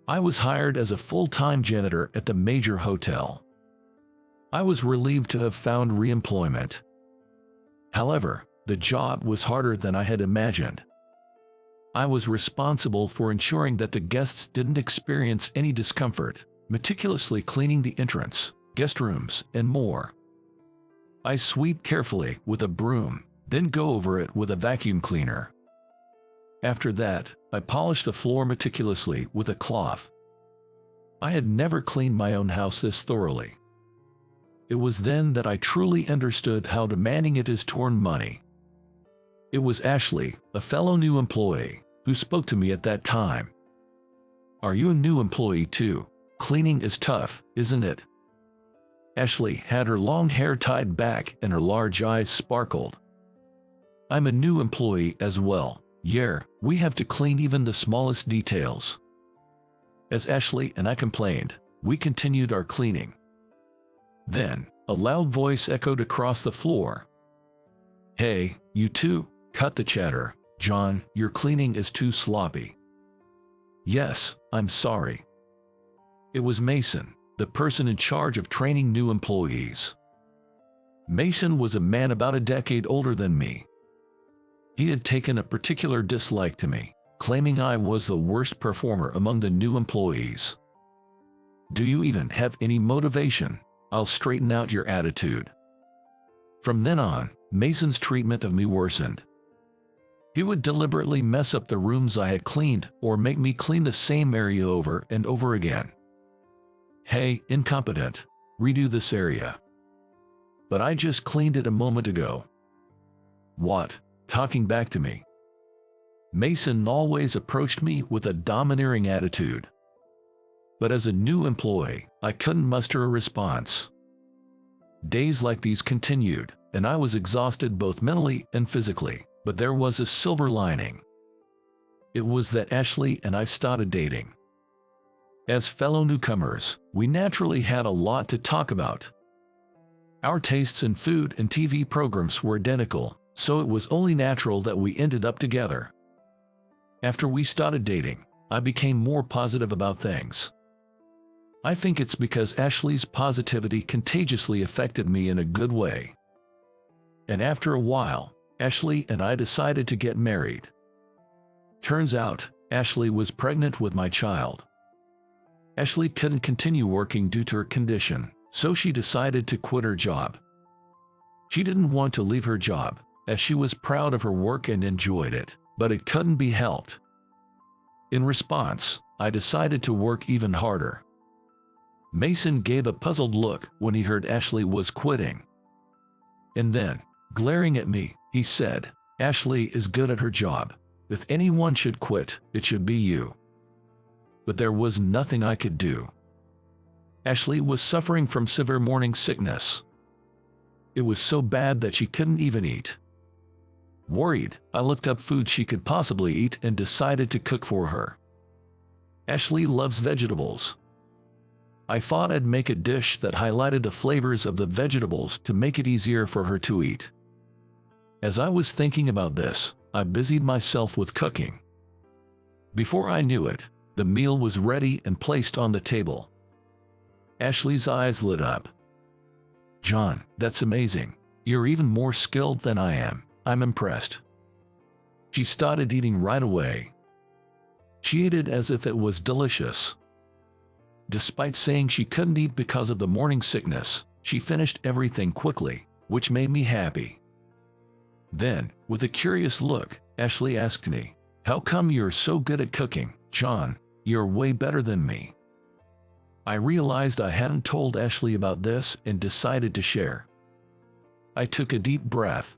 I was hired as a full-time janitor at the major hotel. I was relieved to have found re-employment. However, the job was harder than I had imagined. I was responsible for ensuring that the guests didn't experience any discomfort, meticulously cleaning the entrance, guest rooms, and more. I sweep carefully with a broom, then go over it with a vacuum cleaner. After that, I polish the floor meticulously with a cloth. I had never cleaned my own house this thoroughly. It was then that I truly understood how demanding it is to earn money. It was Ashley, a fellow new employee, who spoke to me at that time. Are you a new employee too? Cleaning is tough, isn't it? Ashley had her long hair tied back and her large eyes sparkled. I'm a new employee as well. Yeah, we have to clean even the smallest details. As Ashley and I complained, we continued our cleaning. Then, a loud voice echoed across the floor. Hey, you two, cut the chatter. John, your cleaning is too sloppy. Yes, I'm sorry. It was Mason, the person in charge of training new employees. Mason was a man about a decade older than me. He had taken a particular dislike to me, claiming I was the worst performer among the new employees. Do you even have any motivation? I'll straighten out your attitude. From then on, Mason's treatment of me worsened. He would deliberately mess up the rooms I had cleaned or make me clean the same area over and over again. Hey, incompetent, redo this area. But I just cleaned it a moment ago. What? Talking back to me? Mason always approached me with a domineering attitude. But as a new employee, I couldn't muster a response. Days like these continued, and I was exhausted both mentally and physically, but there was a silver lining. It was that Ashley and I started dating. As fellow newcomers, we naturally had a lot to talk about. Our tastes in food and TV programs were identical, so it was only natural that we ended up together. After we started dating, I became more positive about things. I think it's because Ashley's positivity contagiously affected me in a good way. And after a while, Ashley and I decided to get married. Turns out, Ashley was pregnant with my child. Ashley couldn't continue working due to her condition, so she decided to quit her job. She didn't want to leave her job, as she was proud of her work and enjoyed it, but it couldn't be helped. In response, I decided to work even harder. Mason gave a puzzled look when he heard Ashley was quitting. And then, glaring at me, he said, "Ashley is good at her job. If anyone should quit, it should be you." But there was nothing I could do. Ashley was suffering from severe morning sickness. It was so bad that she couldn't even eat. Worried, I looked up food she could possibly eat and decided to cook for her. Ashley loves vegetables. I thought I'd make a dish that highlighted the flavors of the vegetables to make it easier for her to eat. As I was thinking about this, I busied myself with cooking. Before I knew it, the meal was ready and placed on the table. Ashley's eyes lit up. "John, that's amazing. You're even more skilled than I am. I'm impressed." She started eating right away. She ate it as if it was delicious. Despite saying she couldn't eat because of the morning sickness, she finished everything quickly, which made me happy. Then, with a curious look, Ashley asked me, "How come you're so good at cooking, John? You're way better than me." I realized I hadn't told Ashley about this and decided to share. I took a deep breath.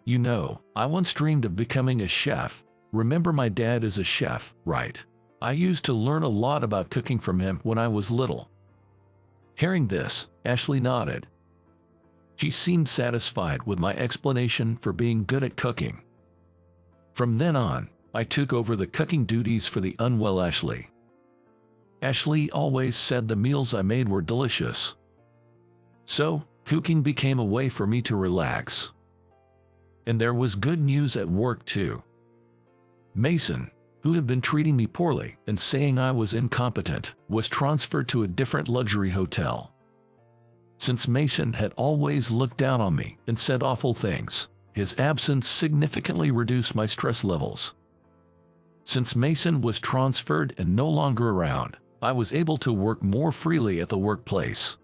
"You know, I once dreamed of becoming a chef. Remember, my dad is a chef, right? I used to learn a lot about cooking from him when I was little." Hearing this, Ashley nodded. She seemed satisfied with my explanation for being good at cooking. From then on, I took over the cooking duties for the unwell Ashley. Ashley always said the meals I made were delicious. So, cooking became a way for me to relax. And there was good news at work too. Mason, who had been treating me poorly and saying I was incompetent, was transferred to a different luxury hotel. Since Mason had always looked down on me and said awful things, his absence significantly reduced my stress levels. Since Mason was transferred and no longer around, I was able to work more freely at the workplace.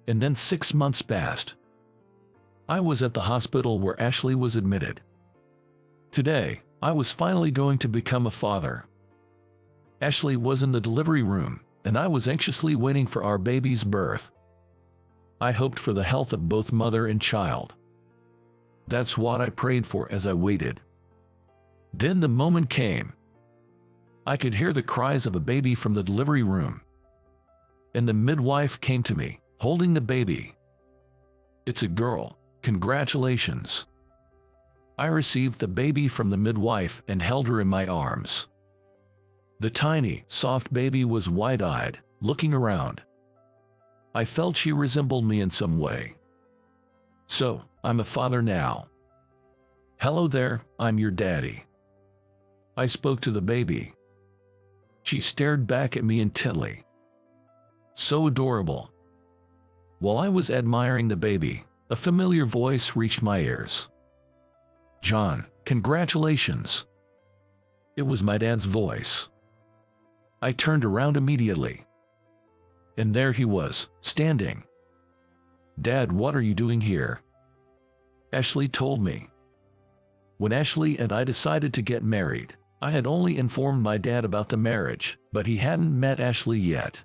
And then 6 months passed. I was at the hospital where Ashley was admitted. Today, I was finally going to become a father. Ashley was in the delivery room, and I was anxiously waiting for our baby's birth. I hoped for the health of both mother and child. That's what I prayed for as I waited. Then the moment came. I could hear the cries of a baby from the delivery room. And the midwife came to me, holding the baby. "It's a girl. Congratulations." I received the baby from the midwife and held her in my arms. The tiny, soft baby was wide-eyed, looking around. I felt she resembled me in some way. "So, I'm a father now." "Hello there, I'm your daddy." I spoke to the baby. She stared back at me intently. So adorable. While I was admiring the baby, a familiar voice reached my ears. "John, congratulations." It was my dad's voice. I turned around immediately. And there he was, standing. "Dad, what are you doing here?" Ashley told me. When Ashley and I decided to get married, I had only informed my dad about the marriage, but he hadn't met Ashley yet.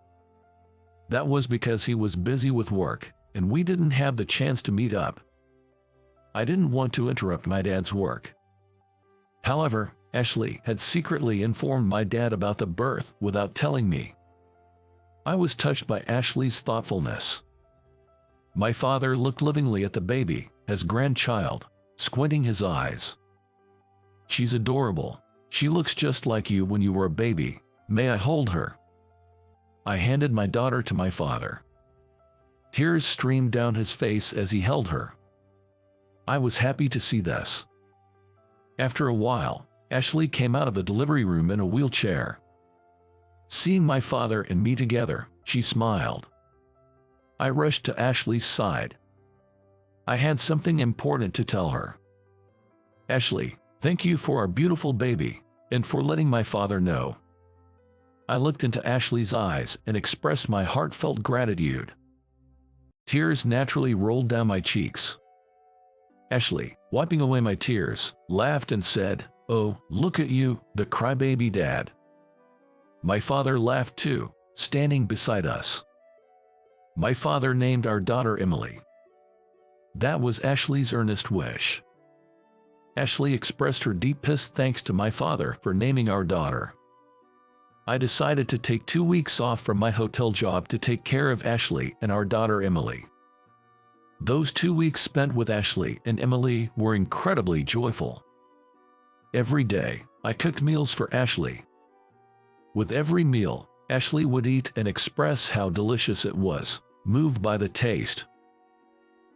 That was because he was busy with work, and we didn't have the chance to meet up. I didn't want to interrupt my dad's work. However, Ashley had secretly informed my dad about the birth without telling me. I was touched by Ashley's thoughtfulness. My father looked lovingly at the baby, his grandchild, squinting his eyes. "She's adorable. She looks just like you when you were a baby. May I hold her?" I handed my daughter to my father. Tears streamed down his face as he held her. I was happy to see this. After a while, Ashley came out of the delivery room in a wheelchair. Seeing my father and me together, she smiled. I rushed to Ashley's side. I had something important to tell her. "Ashley, thank you for our beautiful baby, and for letting my father know." I looked into Ashley's eyes and expressed my heartfelt gratitude. Tears naturally rolled down my cheeks. Ashley, wiping away my tears, laughed and said, "Oh, look at you, the crybaby dad. My father laughed too, standing beside us. My father named our daughter Emily. That was Ashley's earnest wish. Ashley expressed her deepest thanks to my father for naming our daughter. I decided to take 2 weeks off from my hotel job to take care of Ashley and our daughter Emily. Those 2 weeks spent with Ashley and Emily were incredibly joyful. Every day, I cooked meals for Ashley. With every meal, Ashley would eat and express how delicious it was, moved by the taste.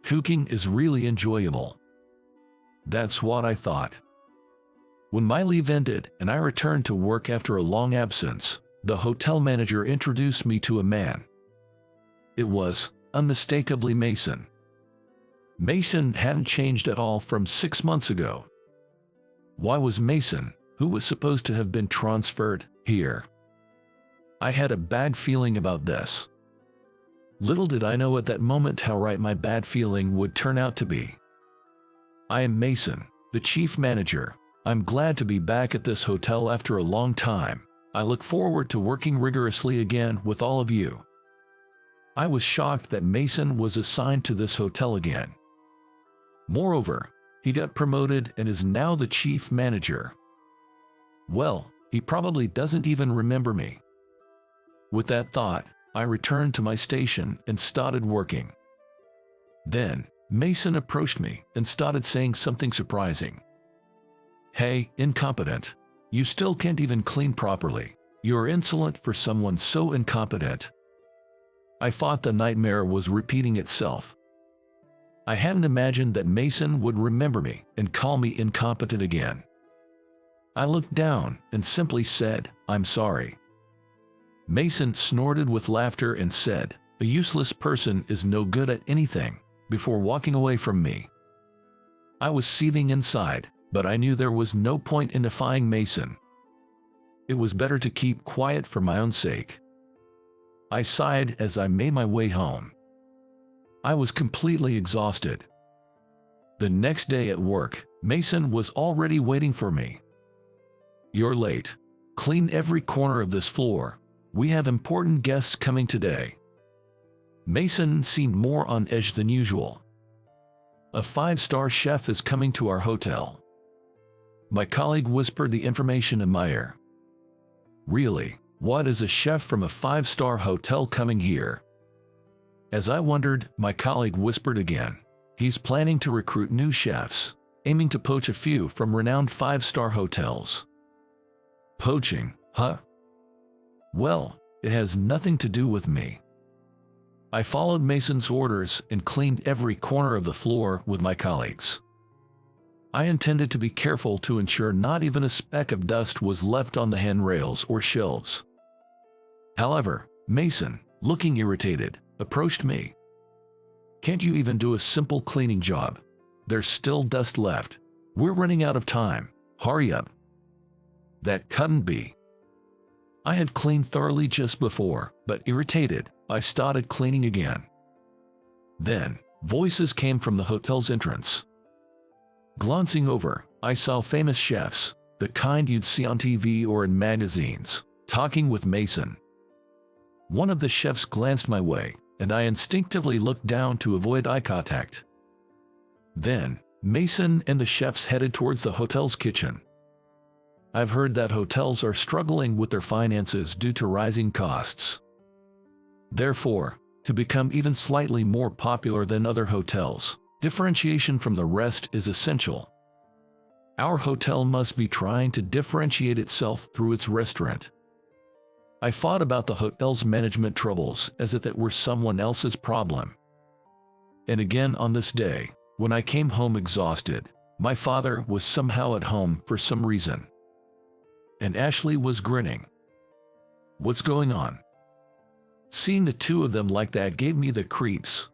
Cooking is really enjoyable. That's what I thought. When my leave ended and I returned to work after a long absence, the hotel manager introduced me to a man. It was, unmistakably, Mason. Mason hadn't changed at all from 6 months ago. Why was Mason, who was supposed to have been transferred, here? I had a bad feeling about this. Little did I know at that moment how right my bad feeling would turn out to be. I am Mason, the chief manager. I'm glad to be back at this hotel after a long time. I look forward to working rigorously again with all of you. I was shocked that Mason was assigned to this hotel again. Moreover, he got promoted and is now the chief manager. Well, he probably doesn't even remember me. With that thought, I returned to my station and started working. Then, Mason approached me and started saying something surprising. "Hey, incompetent. You still can't even clean properly. You're insolent for someone so incompetent." I thought the nightmare was repeating itself. I hadn't imagined that Mason would remember me and call me incompetent again. I looked down and simply said, "I'm sorry." Mason snorted with laughter and said, "A useless person is no good at anything," before walking away from me. I was seething inside, but I knew there was no point in defying Mason. It was better to keep quiet for my own sake. I sighed as I made my way home. I was completely exhausted. The next day at work, Mason was already waiting for me. "You're late. Clean every corner of this floor. We have important guests coming today." Mason seemed more on edge than usual. "A 5-star chef is coming to our hotel." My colleague whispered the information in my ear. "Really? What is a chef from a 5-star hotel coming here?" As I wondered, my colleague whispered again. "He's planning to recruit new chefs, aiming to poach a few from renowned 5-star hotels." Poaching, huh? Well, it has nothing to do with me. I followed Mason's orders and cleaned every corner of the floor with my colleagues. I intended to be careful to ensure not even a speck of dust was left on the handrails or shelves. However, Mason, looking irritated, approached me. "Can't you even do a simple cleaning job? There's still dust left. We're running out of time. Hurry up." That couldn't be. I had cleaned thoroughly just before, but irritated, I started cleaning again. Then, voices came from the hotel's entrance. Glancing over, I saw famous chefs, the kind you'd see on TV or in magazines, talking with Mason. One of the chefs glanced my way, and I instinctively looked down to avoid eye contact. Then, Mason and the chefs headed towards the hotel's kitchen. I've heard that hotels are struggling with their finances due to rising costs. Therefore, to become even slightly more popular than other hotels, differentiation from the rest is essential. Our hotel must be trying to differentiate itself through its restaurant. I thought about the hotel's management troubles as if it were someone else's problem. And again on this day, when I came home exhausted, my father was somehow at home for some reason. And Ashley was grinning. "What's going on?" Seeing the two of them like that gave me the creeps.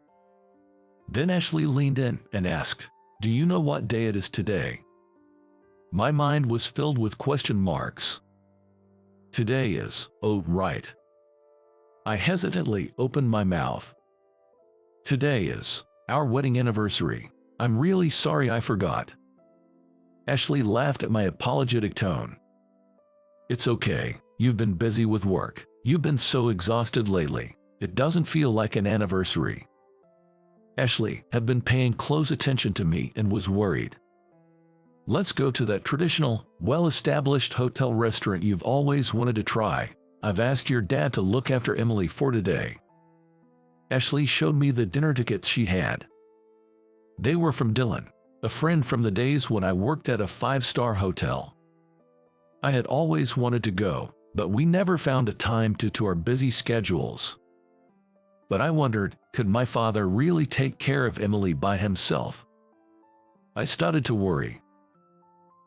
Then Ashley leaned in and asked, "Do you know what day it is today?" My mind was filled with question marks. Today is, oh right. I hesitantly opened my mouth. Today is our wedding anniversary. I'm really sorry I forgot. Ashley laughed at my apologetic tone. It's okay, You've been busy with work. You've been so exhausted lately. It doesn't feel like an anniversary. Ashley had been paying close attention to me and was worried. Let's go to that traditional, well-established hotel restaurant you've always wanted to try. I've asked your dad to look after Emily for today. Ashley showed me the dinner tickets she had. They were from Dylan, a friend from the days when I worked at a 5-star hotel. I had always wanted to go, but we never found a time due to our busy schedules. But I wondered, could my father really take care of Emily by himself? I started to worry.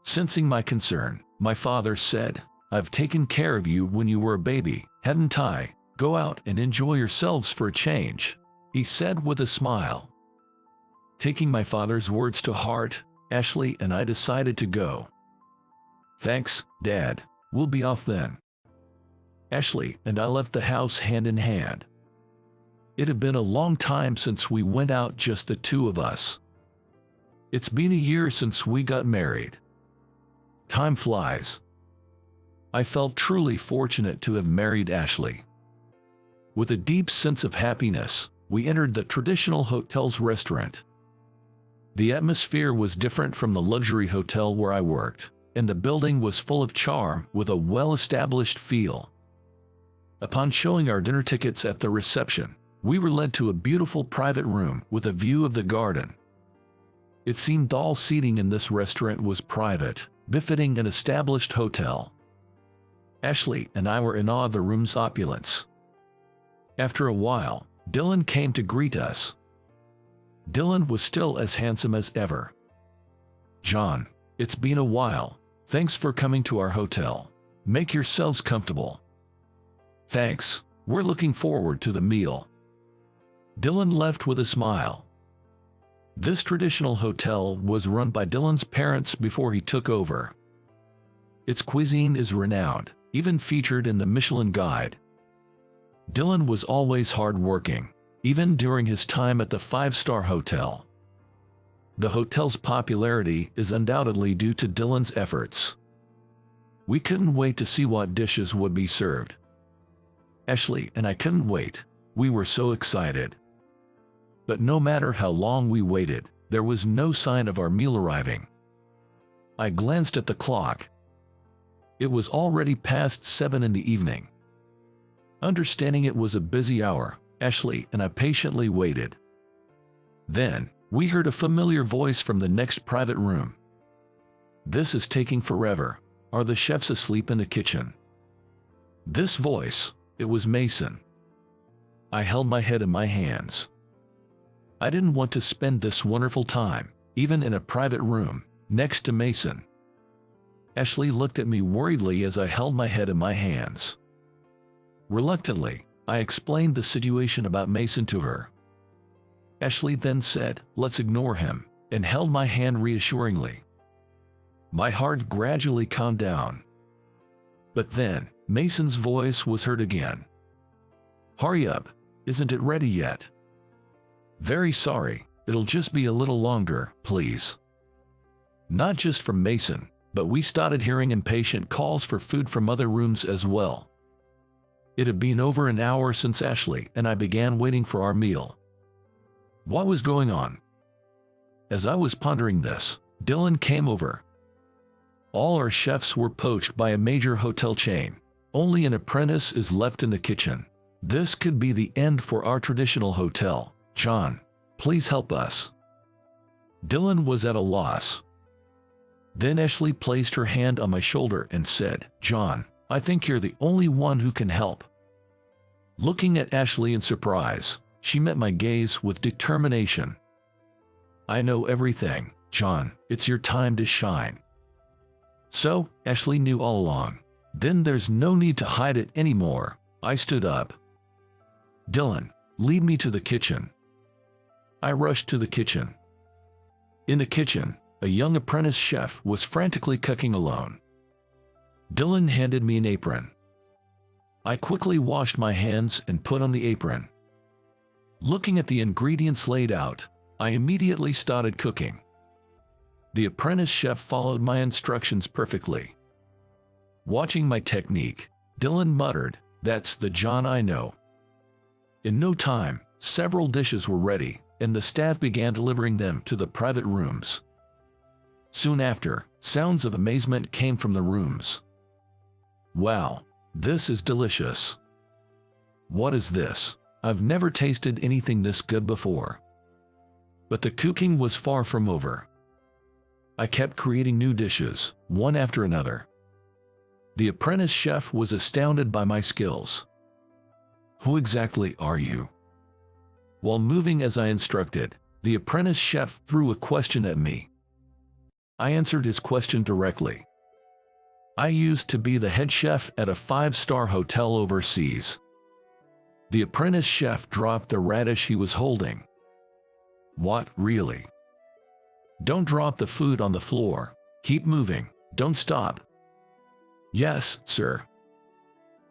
Sensing my concern, my father said, "I've taken care of you when you were a baby, hadn't I? Go out and enjoy yourselves for a change," he said with a smile. Taking my father's words to heart, Ashley and I decided to go. "Thanks, Dad. We'll be off then." Ashley and I left the house hand in hand. It had been a long time since we went out, just the two of us. It's been a year since we got married. Time flies. I felt truly fortunate to have married Ashley. With a deep sense of happiness, we entered the traditional hotel's restaurant. The atmosphere was different from the luxury hotel where I worked, and the building was full of charm with a well-established feel. Upon showing our dinner tickets at the reception, we were led to a beautiful private room with a view of the garden. It seemed all seating in this restaurant was private, befitting an established hotel. Ashley and I were in awe of the room's opulence. After a while, Dylan came to greet us. Dylan was still as handsome as ever. "John, it's been a while. Thanks for coming to our hotel. Make yourselves comfortable." "Thanks. We're looking forward to the meal." Dylan left with a smile. This traditional hotel was run by Dylan's parents before he took over. Its cuisine is renowned, even featured in the Michelin Guide. Dylan was always hard-working, even during his time at the 5-star hotel. The hotel's popularity is undoubtedly due to Dylan's efforts. We couldn't wait to see what dishes would be served. Ashley and I couldn't wait. We were so excited. But no matter how long we waited, there was no sign of our meal arriving. I glanced at the clock. It was already past 7 in the evening. Understanding it was a busy hour, Ashley and I patiently waited. Then, we heard a familiar voice from the next private room. "This is taking forever. Are the chefs asleep in the kitchen?" This voice, it was Mason. I held my head in my hands. I didn't want to spend this wonderful time, even in a private room, next to Mason. Ashley looked at me worriedly as I held my head in my hands. Reluctantly, I explained the situation about Mason to her. Ashley then said, "Let's ignore him," and held my hand reassuringly. My heart gradually calmed down. But then, Mason's voice was heard again. "Hurry up, isn't it ready yet?" "Very sorry, it'll just be a little longer, please." Not just from Mason, but we started hearing impatient calls for food from other rooms as well. It had been over an hour since Ashley and I began waiting for our meal. What was going on? As I was pondering this, Dylan came over. All our chefs were poached by a major hotel chain. Only an apprentice is left in the kitchen. This could be the end for our traditional hotel. "John, please help us." Dylan was at a loss. Then Ashley placed her hand on my shoulder and said, "John, I think you're the only one who can help." Looking at Ashley in surprise, she met my gaze with determination. "I know everything, John. It's your time to shine." So, Ashley knew all along. Then there's no need to hide it anymore. I stood up. "Dylan, lead me to the kitchen." I rushed to the kitchen. In the kitchen, a young apprentice chef was frantically cooking alone. Dylan handed me an apron. I quickly washed my hands and put on the apron. Looking at the ingredients laid out, I immediately started cooking. The apprentice chef followed my instructions perfectly. Watching my technique, Dylan muttered, "That's the John I know." In no time, several dishes were ready, and the staff began delivering them to the private rooms. Soon after, sounds of amazement came from the rooms. "Wow, this is delicious. What is this? I've never tasted anything this good before." But the cooking was far from over. I kept creating new dishes, one after another. The apprentice chef was astounded by my skills. "Who exactly are you?" While moving as I instructed, the apprentice chef threw a question at me. I answered his question directly. I used to be the head chef at a 5-star hotel overseas. The apprentice chef dropped the radish he was holding. "What, really? Don't drop the food on the floor. Keep moving. Don't stop." "Yes, sir."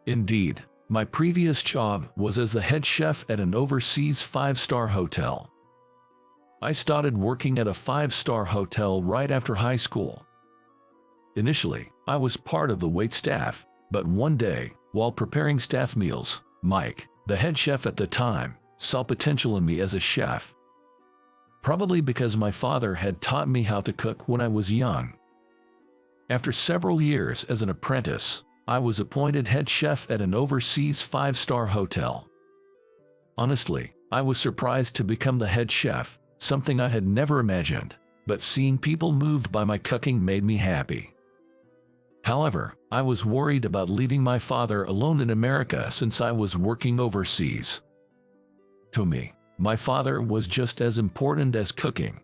Indeed, my previous job was as the head chef at an overseas 5-star hotel. I started working at a 5-star hotel right after high school. Initially, I was part of the wait staff, but one day, while preparing staff meals, Mike, the head chef at the time, saw potential in me as a chef. Probably because my father had taught me how to cook when I was young. After several years as an apprentice, I was appointed head chef at an overseas 5-star hotel. Honestly, I was surprised to become the head chef, something I had never imagined, but seeing people moved by my cooking made me happy. However, I was worried about leaving my father alone in America since I was working overseas. To me, my father was just as important as cooking.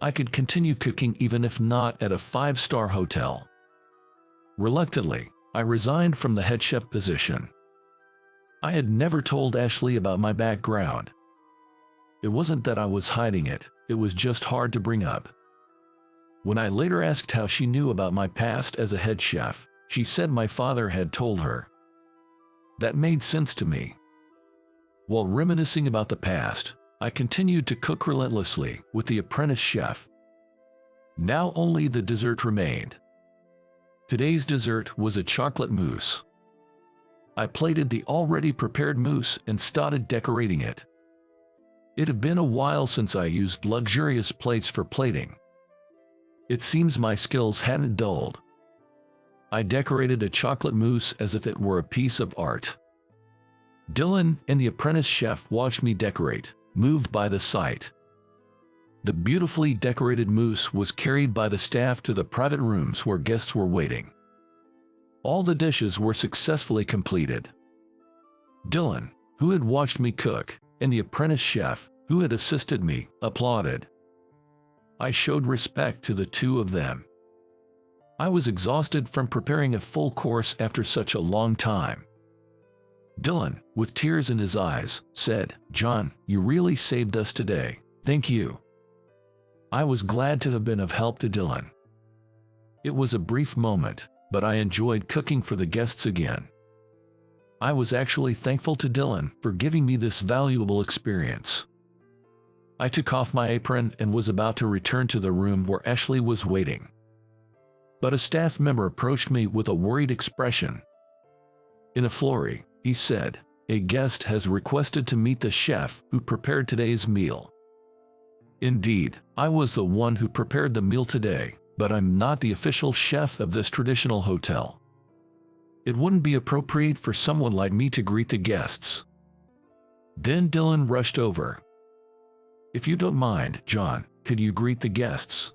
I could continue cooking even if not at a 5-star hotel. Reluctantly, I resigned from the head chef position. I had never told Ashley about my background. It wasn't that I was hiding it, it was just hard to bring up. When I later asked how she knew about my past as a head chef, she said my father had told her. That made sense to me. While reminiscing about the past, I continued to cook relentlessly with the apprentice chef. Now only the dessert remained. Today's dessert was a chocolate mousse. I plated the already prepared mousse and started decorating it. It had been a while since I used luxurious plates for plating. It seems my skills hadn't dulled. I decorated a chocolate mousse as if it were a piece of art. Dylan and the apprentice chef watched me decorate, moved by the sight. The beautifully decorated mousse was carried by the staff to the private rooms where guests were waiting. All the dishes were successfully completed. Dylan, who had watched me cook, and the apprentice chef, who had assisted me, applauded. I showed respect to the two of them. I was exhausted from preparing a full course after such a long time. Dylan, with tears in his eyes, said, "John, you really saved us today. Thank you." I was glad to have been of help to Dylan. It was a brief moment, but I enjoyed cooking for the guests again. I was actually thankful to Dylan for giving me this valuable experience. I took off my apron and was about to return to the room where Ashley was waiting. But a staff member approached me with a worried expression. In a flurry, he said, "A guest has requested to meet the chef who prepared today's meal." Indeed, I was the one who prepared the meal today, but I'm not the official chef of this traditional hotel. It wouldn't be appropriate for someone like me to greet the guests. Then Dylan rushed over. "If you don't mind, John, could you greet the guests?"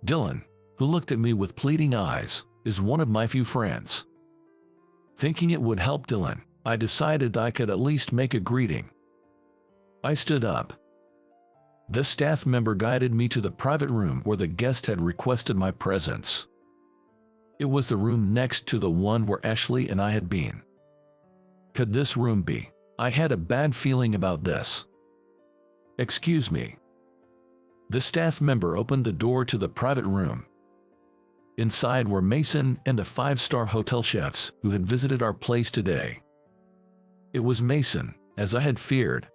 Dylan, who looked at me with pleading eyes, is one of my few friends. Thinking it would help Dylan, I decided I could at least make a greeting. I stood up. The staff member guided me to the private room where the guest had requested my presence. It was the room next to the one where Ashley and I had been. Could this room be? I had a bad feeling about this. "Excuse me." The staff member opened the door to the private room. Inside were Mason and the 5-star hotel chefs who had visited our place today. It was Mason, as I had feared.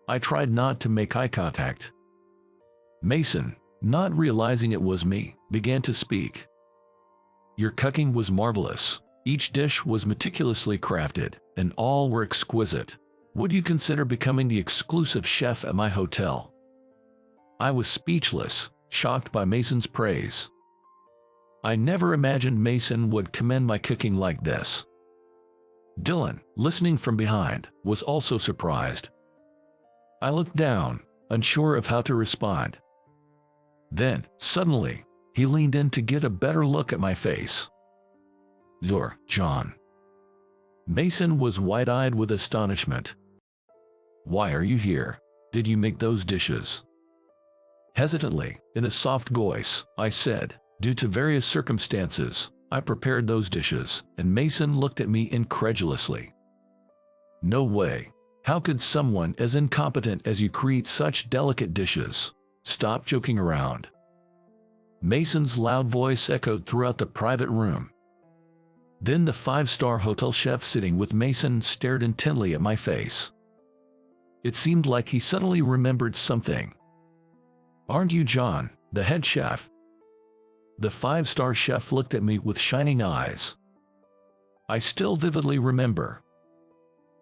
I tried not to make eye contact. Mason, not realizing it was me, began to speak. "Your cooking was marvelous. Each dish was meticulously crafted, and all were exquisite. Would you consider becoming the exclusive chef at my hotel? I was speechless, shocked by Mason's praise. I never imagined Mason would commend my cooking like this. Dylan, listening from behind, was also surprised. I looked down, unsure of how to respond. Then, suddenly, he leaned in to get a better look at my face. "You're John." Mason was wide-eyed with astonishment. "Why are you here? Did you make those dishes?" Hesitantly, in a soft voice, I said, "Due to various circumstances, I prepared those dishes," and Mason looked at me incredulously. "No way. How could someone as incompetent as you create such delicate dishes? Stop joking around." Mason's loud voice echoed throughout the private room. Then the five-star hotel chef sitting with Mason stared intently at my face. It seemed like he suddenly remembered something. "Aren't you John, the head chef?" The five-star chef looked at me with shining eyes. I still vividly remember.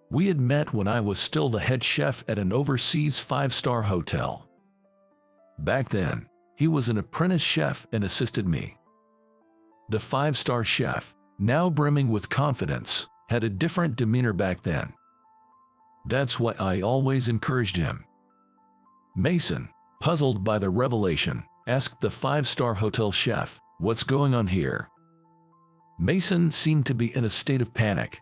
We had met when I was still the head chef at an overseas five-star hotel. Back then, he was an apprentice chef and assisted me. The five-star chef, now brimming with confidence, had a different demeanor back then. That's why I always encouraged him. Mason, puzzled by the revelation, asked the five-star hotel chef, "What's going on here?" Mason seemed to be in a state of panic.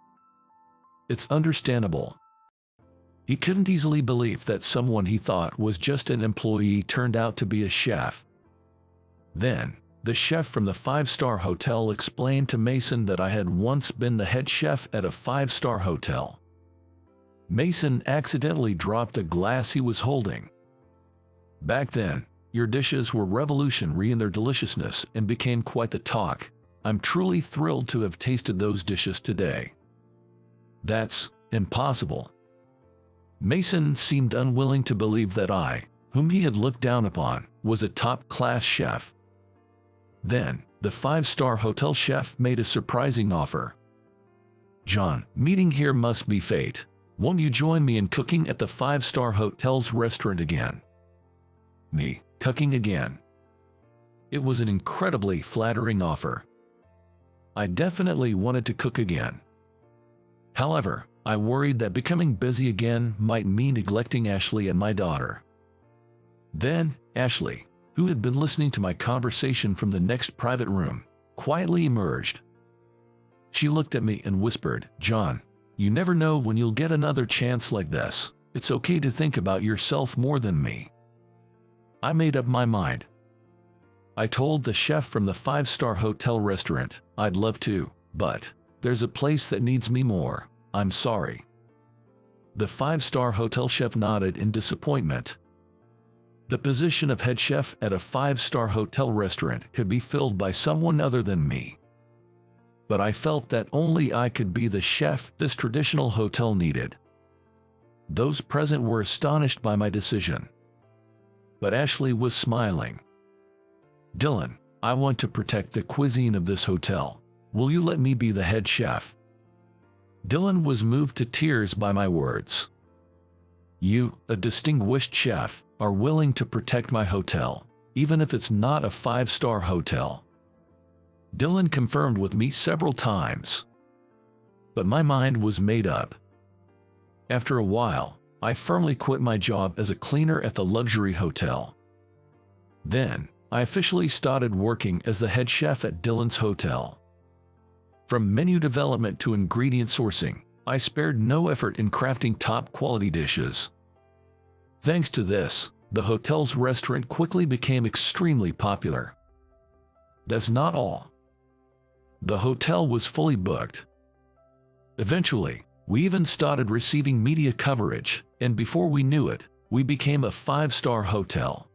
It's understandable. He couldn't easily believe that someone he thought was just an employee turned out to be a chef. Then, the chef from the five-star hotel explained to Mason that I had once been the head chef at a five-star hotel. Mason accidentally dropped a glass he was holding. "Back then, your dishes were revolutionary in their deliciousness and became quite the talk. I'm truly thrilled to have tasted those dishes today." "That's impossible." Mason seemed unwilling to believe that I, whom he had looked down upon, was a top-class chef. Then, the five-star hotel chef made a surprising offer. "John, meeting here must be fate. Won't you join me in cooking at the five-star hotel's restaurant again?" Me, cooking again? It was an incredibly flattering offer. I definitely wanted to cook again. However, I worried that becoming busy again might mean neglecting Ashley and my daughter. Then, Ashley, who had been listening to my conversation from the next private room, quietly emerged. She looked at me and whispered, "John, you never know when you'll get another chance like this. It's okay to think about yourself more than me." I made up my mind. I told the chef from the five-star hotel restaurant I'd love to, but there's a place that needs me more. I'm sorry. The five-star hotel chef nodded in disappointment. The position of head chef at a five-star hotel restaurant could be filled by someone other than me. But I felt that only I could be the chef this traditional hotel needed. Those present were astonished by my decision. But Ashley was smiling. "Dylan, I want to protect the cuisine of this hotel. Will you let me be the head chef?" Dylan was moved to tears by my words. "You, a distinguished chef, are willing to protect my hotel, even if it's not a five-star hotel." Dylan confirmed with me several times. But my mind was made up. After a while, I firmly quit my job as a cleaner at the luxury hotel. Then, I officially started working as the head chef at Dylan's hotel. From menu development to ingredient sourcing, I spared no effort in crafting top-quality dishes. Thanks to this, the hotel's restaurant quickly became extremely popular. That's not all. The hotel was fully booked. Eventually, we even started receiving media coverage, and before we knew it, we became a five-star hotel.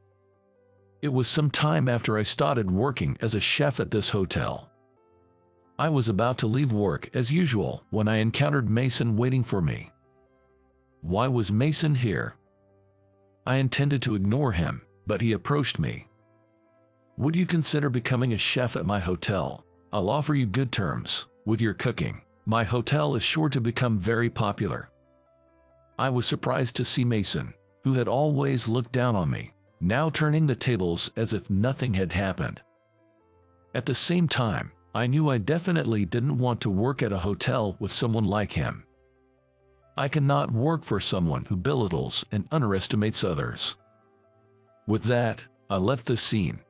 It was some time after I started working as a chef at this hotel. I was about to leave work as usual when I encountered Mason waiting for me. Why was Mason here? I intended to ignore him, but he approached me. "Would you consider becoming a chef at my hotel? I'll offer you good terms. with your cooking, my hotel is sure to become very popular." I was surprised to see Mason, who had always looked down on me, now turning the tables as if nothing had happened. At the same time, I knew I definitely didn't want to work at a hotel with someone like him. I cannot work for someone who belittles and underestimates others. With that, I left the scene.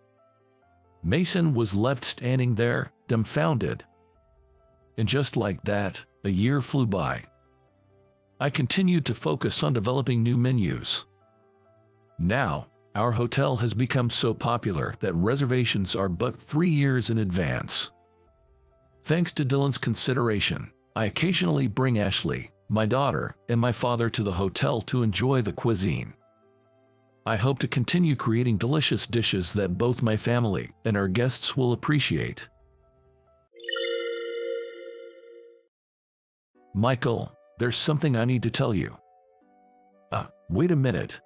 Mason was left standing there, dumbfounded. And just like that, a year flew by. I continued to focus on developing new menus. Now, our hotel has become so popular that reservations are booked 3 years in advance. Thanks to Dylan's consideration, I occasionally bring Ashley, my daughter, and my father to the hotel to enjoy the cuisine. I hope to continue creating delicious dishes that both my family and our guests will appreciate. Michael, there's something I need to tell you. Wait a minute.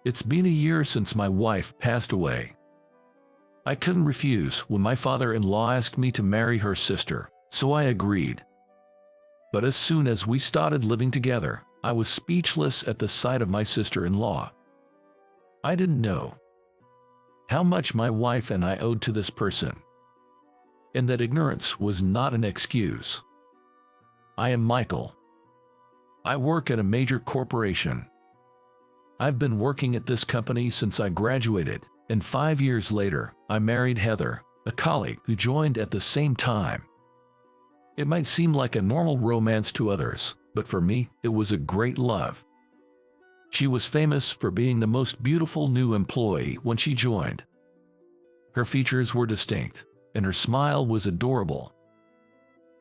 It's been a year since my wife passed away. I couldn't refuse when my father-in-law asked me to marry her sister, so I agreed. But as soon as we started living together, I was speechless at the sight of my sister-in-law. I didn't know how much my wife and I owed to this person, and that ignorance was not an excuse. I am Michael. I work at a major corporation. I've been working at this company since I graduated, and 5 years later, I married Heather, a colleague who joined at the same time. It might seem like a normal romance to others, but for me, it was a great love. She was famous for being the most beautiful new employee when she joined. Her features were distinct, and her smile was adorable.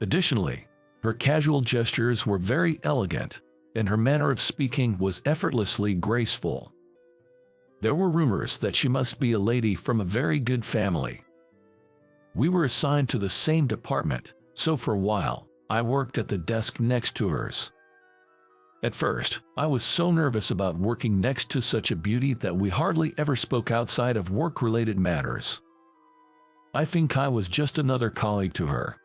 Additionally, her casual gestures were very elegant, and her manner of speaking was effortlessly graceful. There were rumors that she must be a lady from a very good family. We were assigned to the same department, so for a while, I worked at the desk next to hers. At first, I was so nervous about working next to such a beauty that we hardly ever spoke outside of work-related matters. I think I was just another colleague to her.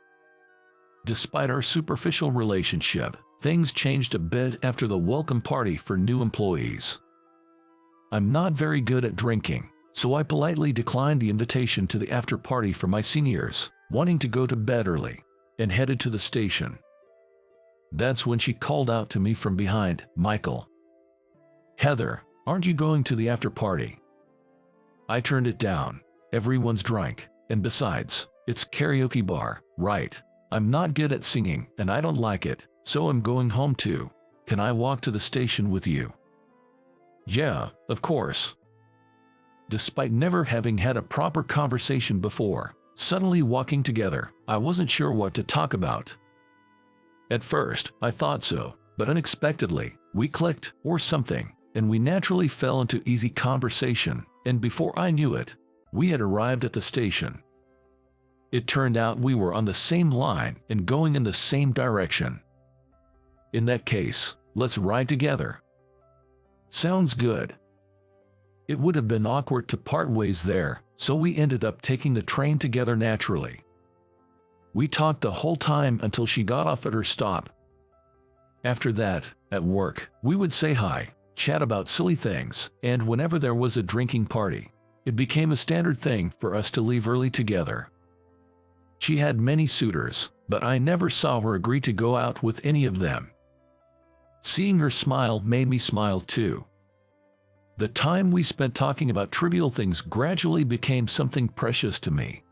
Despite our superficial relationship, things changed a bit after the welcome party for new employees. I'm not very good at drinking, so I politely declined the invitation to the after party for my seniors, wanting to go to bed early, and headed to the station. That's when she called out to me from behind, "Michael." "Heather, aren't you going to the after party?" I turned it down. Everyone's drunk, and besides, it's karaoke bar, right? I'm not good at singing, and I don't like it, so I'm going home too. Can I walk to the station with you? Yeah, of course. Despite never having had a proper conversation before, suddenly walking together, I wasn't sure what to talk about. At first, I thought so, but unexpectedly, we clicked, or something, and we naturally fell into easy conversation, and before I knew it, we had arrived at the station. It turned out we were on the same line and going in the same direction. In that case, let's ride together. Sounds good. It would have been awkward to part ways there, so we ended up taking the train together naturally. We talked the whole time until she got off at her stop. After that, at work, we would say hi, chat about silly things, and whenever there was a drinking party, it became a standard thing for us to leave early together. She had many suitors, but I never saw her agree to go out with any of them. Seeing her smile made me smile too. The time we spent talking about trivial things gradually became something precious to me.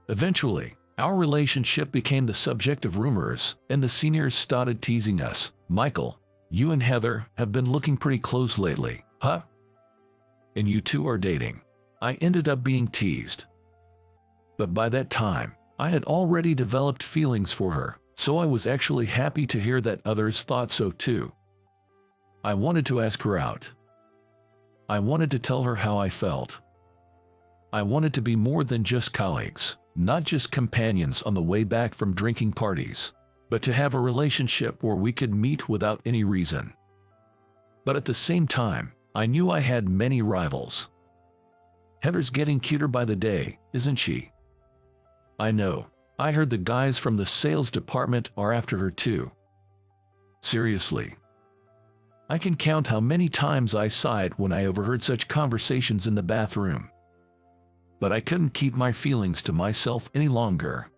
Eventually, our relationship became the subject of rumors, and the seniors started teasing us. "Michael, you and Heather have been looking pretty close lately, huh? And you two are dating." I ended up being teased. But by that time, I had already developed feelings for her, so I was actually happy to hear that others thought so too. I wanted to ask her out. I wanted to tell her how I felt. I wanted to be more than just colleagues, not just companions on the way back from drinking parties, but to have a relationship where we could meet without any reason. But at the same time, I knew I had many rivals. Heather's getting cuter by the day, isn't she? I know. I heard the guys from the sales department are after her too. Seriously. I can count how many times I sighed when I overheard such conversations in the bathroom. But I couldn't keep my feelings to myself any longer.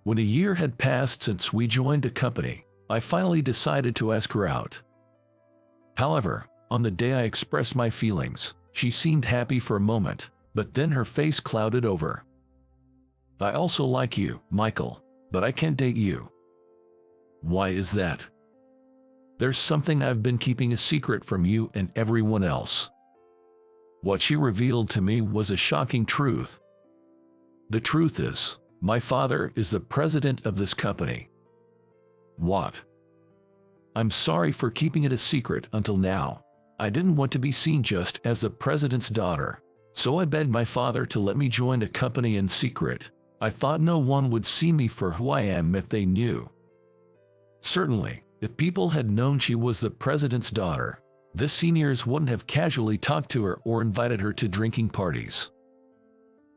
When a year had passed since we joined the company, I finally decided to ask her out. However, on the day I expressed my feelings, she seemed happy for a moment, but then her face clouded over. I also like you, Michael, but I can't date you. Why is that? There's something I've been keeping a secret from you and everyone else. What she revealed to me was a shocking truth. The truth is, my father is the president of this company. What? I'm sorry for keeping it a secret until now. I didn't want to be seen just as the president's daughter, so I begged my father to let me join the company in secret. I thought no one would see me for who I am if they knew. Certainly, if people had known she was the president's daughter, the seniors wouldn't have casually talked to her or invited her to drinking parties.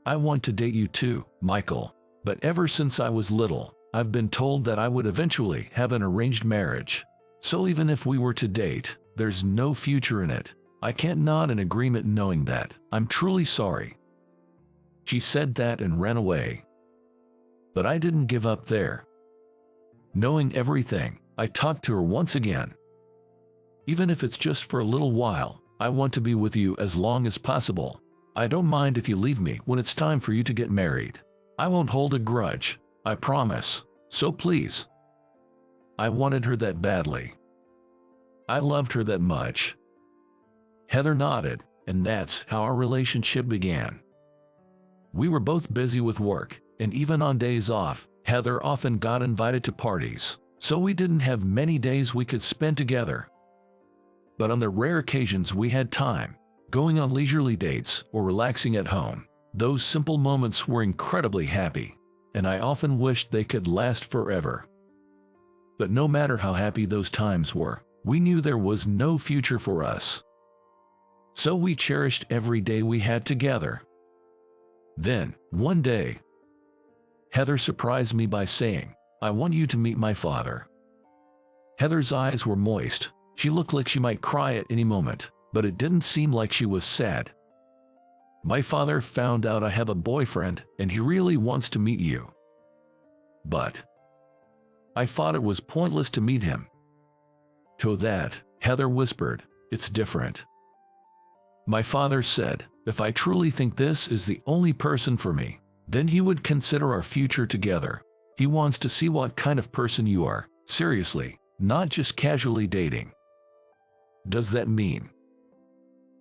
I want to date you too, Michael, but ever since I was little, I've been told that I would eventually have an arranged marriage. So even if we were to date, there's no future in it. I can't nod in agreement knowing that. I'm truly sorry. She said that and ran away. But I didn't give up there. Knowing everything, I talked to her once again. Even if it's just for a little while, I want to be with you as long as possible. I don't mind if you leave me when it's time for you to get married. I won't hold a grudge, I promise. So please. I wanted her that badly. I loved her that much. Heather nodded, and that's how our relationship began. We were both busy with work, and even on days off, Heather often got invited to parties, so we didn't have many days we could spend together. But on the rare occasions we had time, going on leisurely dates or relaxing at home, those simple moments were incredibly happy, and I often wished they could last forever. But no matter how happy those times were, we knew there was no future for us. So we cherished every day we had together. Then, one day, Heather surprised me by saying, "I want you to meet my father." Heather's eyes were moist. She looked like she might cry at any moment, but it didn't seem like she was sad. "My father found out I have a boyfriend, and he really wants to meet you." But I thought it was pointless to meet him. To that, Heather whispered, "It's different. My father said, if I truly think this is the only person for me, then he would consider our future together. He wants to see what kind of person you are, seriously, not just casually dating." Does that mean?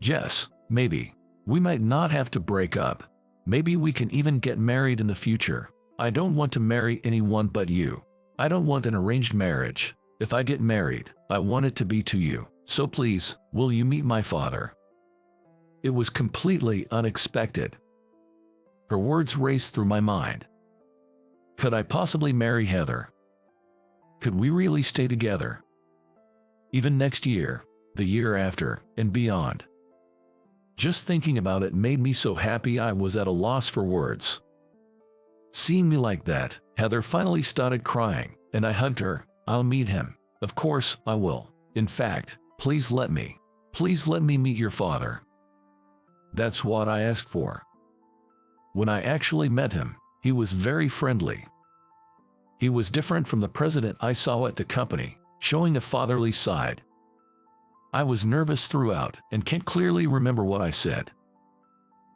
Yes, maybe. We might not have to break up. Maybe we can even get married in the future. I don't want to marry anyone but you. I don't want an arranged marriage. If I get married, I want it to be to you. So please, will you meet my father? It was completely unexpected. Her words raced through my mind. Could I possibly marry Heather? Could we really stay together? Even next year, the year after, and beyond. Just thinking about it made me so happy I was at a loss for words. Seeing me like that, Heather finally started crying, and I hugged her. "I'll meet him. Of course, I will. In fact, please let me meet your father." That's what I asked for. When I actually met him, he was very friendly. He was different from the president I saw at the company, showing a fatherly side. I was nervous throughout and can't clearly remember what I said.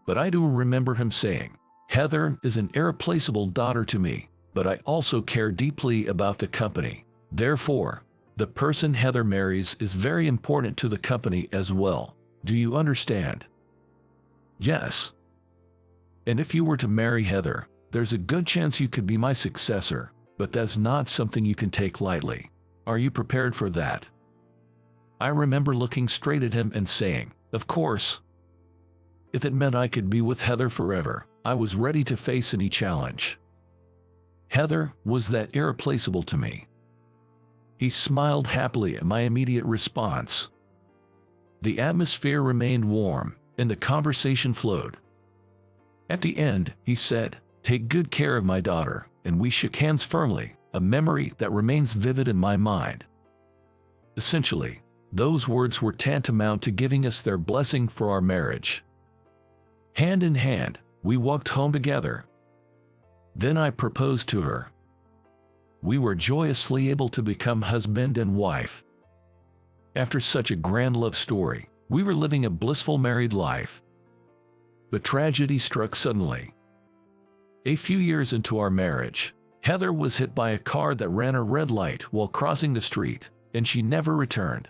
But I do remember him saying, "Heather is an irreplaceable daughter to me, but I also care deeply about the company. Therefore, the person Heather marries is very important to the company as well. Do you understand?" Yes. "And if you were to marry Heather, there's a good chance you could be my successor, but that's not something you can take lightly. Are you prepared for that?" I remember looking straight at him and saying, "Of course." If it meant I could be with Heather forever, I was ready to face any challenge. Heather was that irreplaceable to me. He smiled happily at my immediate response. The atmosphere remained warm, and the conversation flowed. At the end, he said, "Take good care of my daughter, and we shook hands firmly, a memory that remains vivid in my mind. Essentially, those words were tantamount to giving us their blessing for our marriage. Hand in hand, we walked home together. Then I proposed to her. We were joyously able to become husband and wife. After such a grand love story, we were living a blissful married life. But tragedy struck suddenly. A few years into our marriage, Heather was hit by a car that ran a red light while crossing the street, and she never returned.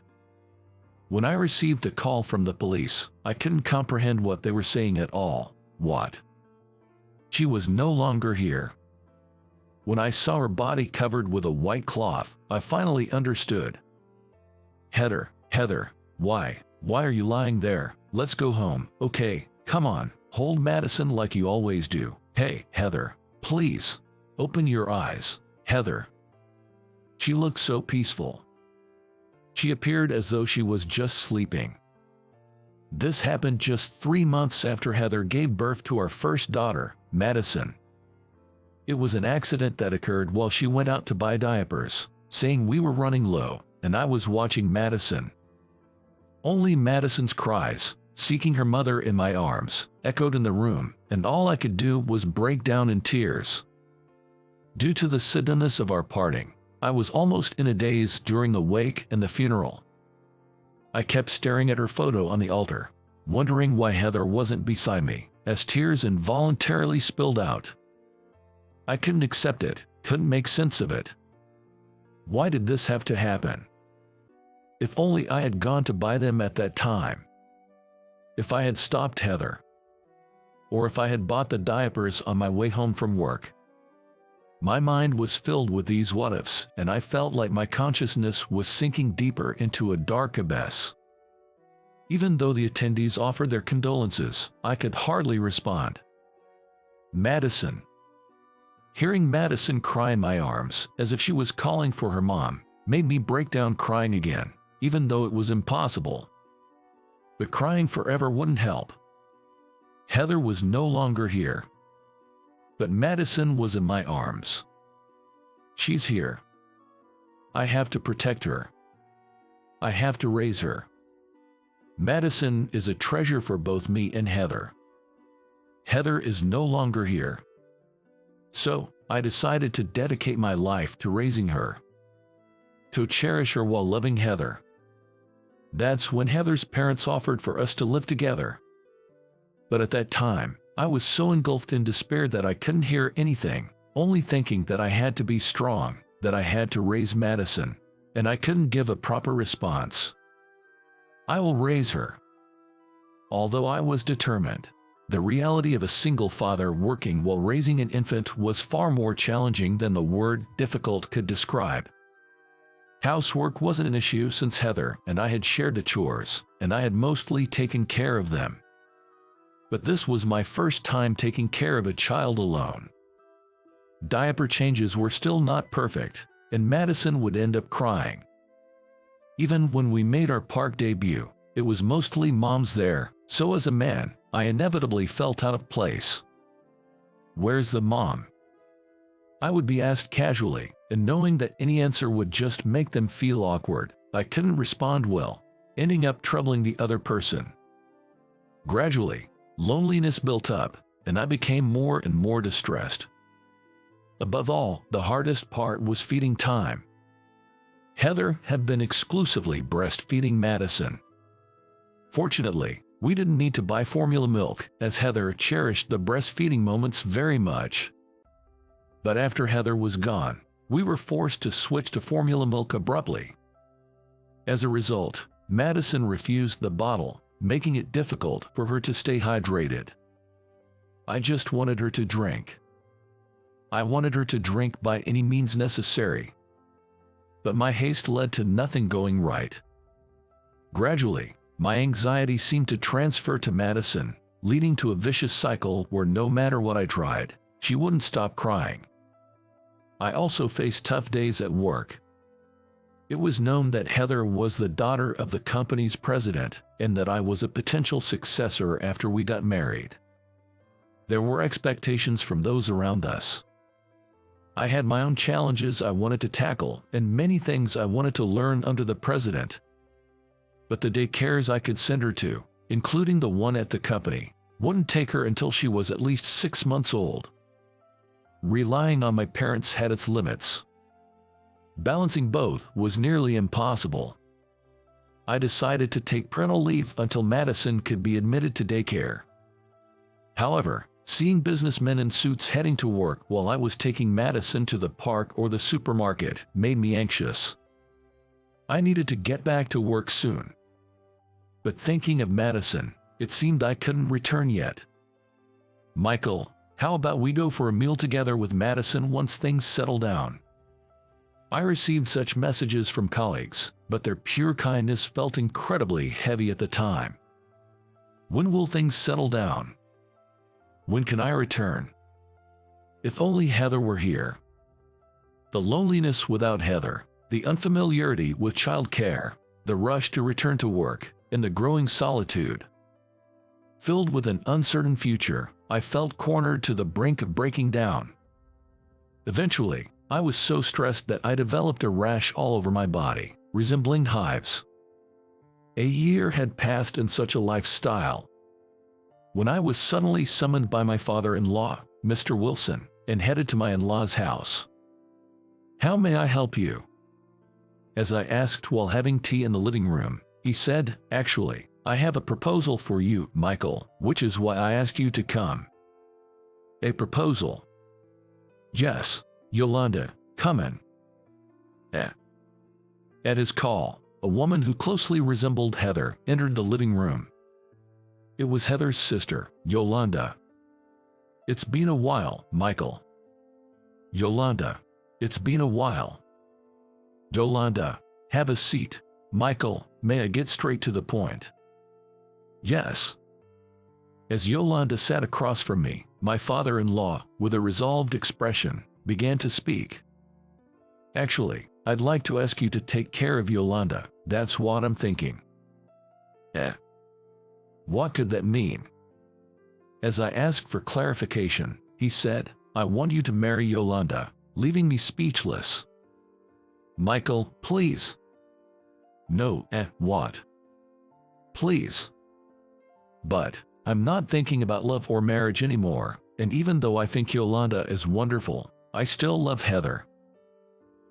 When I received a call from the police, I couldn't comprehend what they were saying at all. What? She was no longer here. When I saw her body covered with a white cloth, I finally understood. Heather, why are you lying there? Let's go home, okay? Come on, hold Madison like you always do. Hey, Heather, please, open your eyes, Heather. She looked so peaceful. She appeared as though she was just sleeping. This happened just 3 months after Heather gave birth to our first daughter, Madison. It was an accident that occurred while she went out to buy diapers, saying we were running low, and I was watching Madison. Only Madison's cries, seeking her mother in my arms, echoed in the room, and all I could do was break down in tears. Due to the suddenness of our parting, I was almost in a daze during the wake and the funeral. I kept staring at her photo on the altar, wondering why Heather wasn't beside me, as tears involuntarily spilled out. I couldn't accept it, couldn't make sense of it. Why did this have to happen? If only I had gone to buy them at that time. If I had stopped Heather. Or if I had bought the diapers on my way home from work. My mind was filled with these what-ifs, and I felt like my consciousness was sinking deeper into a dark abyss. Even though the attendees offered their condolences, I could hardly respond. Madison. Hearing Madison cry in my arms, as if she was calling for her mom, made me break down crying again, even though it was impossible. But crying forever wouldn't help. Heather was no longer here. But Madison was in my arms. She's here. I have to protect her. I have to raise her. Madison is a treasure for both me and Heather. Heather is no longer here. So, I decided to dedicate my life to raising her. To cherish her while loving Heather. That's when Heather's parents offered for us to live together. But at that time, I was so engulfed in despair that I couldn't hear anything, only thinking that I had to be strong, that I had to raise Madison, and I couldn't give a proper response. I will raise her. Although I was determined, the reality of a single father working while raising an infant was far more challenging than the word difficult could describe. Housework wasn't an issue since Heather and I had shared the chores, and I had mostly taken care of them. But this was my first time taking care of a child alone. Diaper changes were still not perfect, and Madison would end up crying. Even when we made our park debut, it was mostly moms there, so as a man, I inevitably felt out of place. Where's the mom? I would be asked casually, and knowing that any answer would just make them feel awkward, I couldn't respond well, ending up troubling the other person. Gradually, loneliness built up, and I became more and more distressed. Above all, the hardest part was feeding time. Heather had been exclusively breastfeeding Madison. Fortunately, we didn't need to buy formula milk, as Heather cherished the breastfeeding moments very much. But after Heather was gone, we were forced to switch to formula milk abruptly. As a result, Madison refused the bottle, making it difficult for her to stay hydrated. I just wanted her to drink. I wanted her to drink by any means necessary. But my haste led to nothing going right. Gradually, my anxiety seemed to transfer to Madison, leading to a vicious cycle where no matter what I tried, she wouldn't stop crying. I also faced tough days at work. It was known that Heather was the daughter of the company's president and that I was a potential successor after we got married. There were expectations from those around us. I had my own challenges I wanted to tackle and many things I wanted to learn under the president. But the daycares I could send her to, including the one at the company, wouldn't take her until she was at least 6 months old. Relying on my parents had its limits. Balancing both was nearly impossible. I decided to take parental leave until Madison could be admitted to daycare. However, seeing businessmen in suits heading to work while I was taking Madison to the park or the supermarket made me anxious. I needed to get back to work soon. But thinking of Madison, it seemed I couldn't return yet. "Michael, how about we go for a meal together with Madison once things settle down?" I received such messages from colleagues, but their pure kindness felt incredibly heavy at the time. When will things settle down? When can I return? If only Heather were here. The loneliness without Heather, the unfamiliarity with childcare, the rush to return to work, and the growing solitude. Filled with an uncertain future, I felt cornered to the brink of breaking down. Eventually, I was so stressed that I developed a rash all over my body, resembling hives. A year had passed in such a lifestyle, when I was suddenly summoned by my father-in-law, Mr. Wilson, and headed to my in-law's house. "How may I help you?" As I asked while having tea in the living room, he said, "Actually, I have a proposal for you, Michael, which is why I asked you to come." "A proposal?" "Yes, Yolanda, come in." At his call, a woman who closely resembled Heather entered the living room. It was Heather's sister, Yolanda. "It's been a while, Michael." "Yolanda, it's been a while." "Yolanda, have a seat." "Michael, may I get straight to the point?" "Yes." As Yolanda sat across from me, my father-in-law, with a resolved expression, began to speak. "Actually, I'd like to ask you to take care of Yolanda, that's what I'm thinking." What could that mean? As I asked for clarification, he said, "I want you to marry Yolanda," leaving me speechless. "Michael, please." "No, what?" "Please." "But, I'm not thinking about love or marriage anymore, and even though I think Yolanda is wonderful, I still love Heather.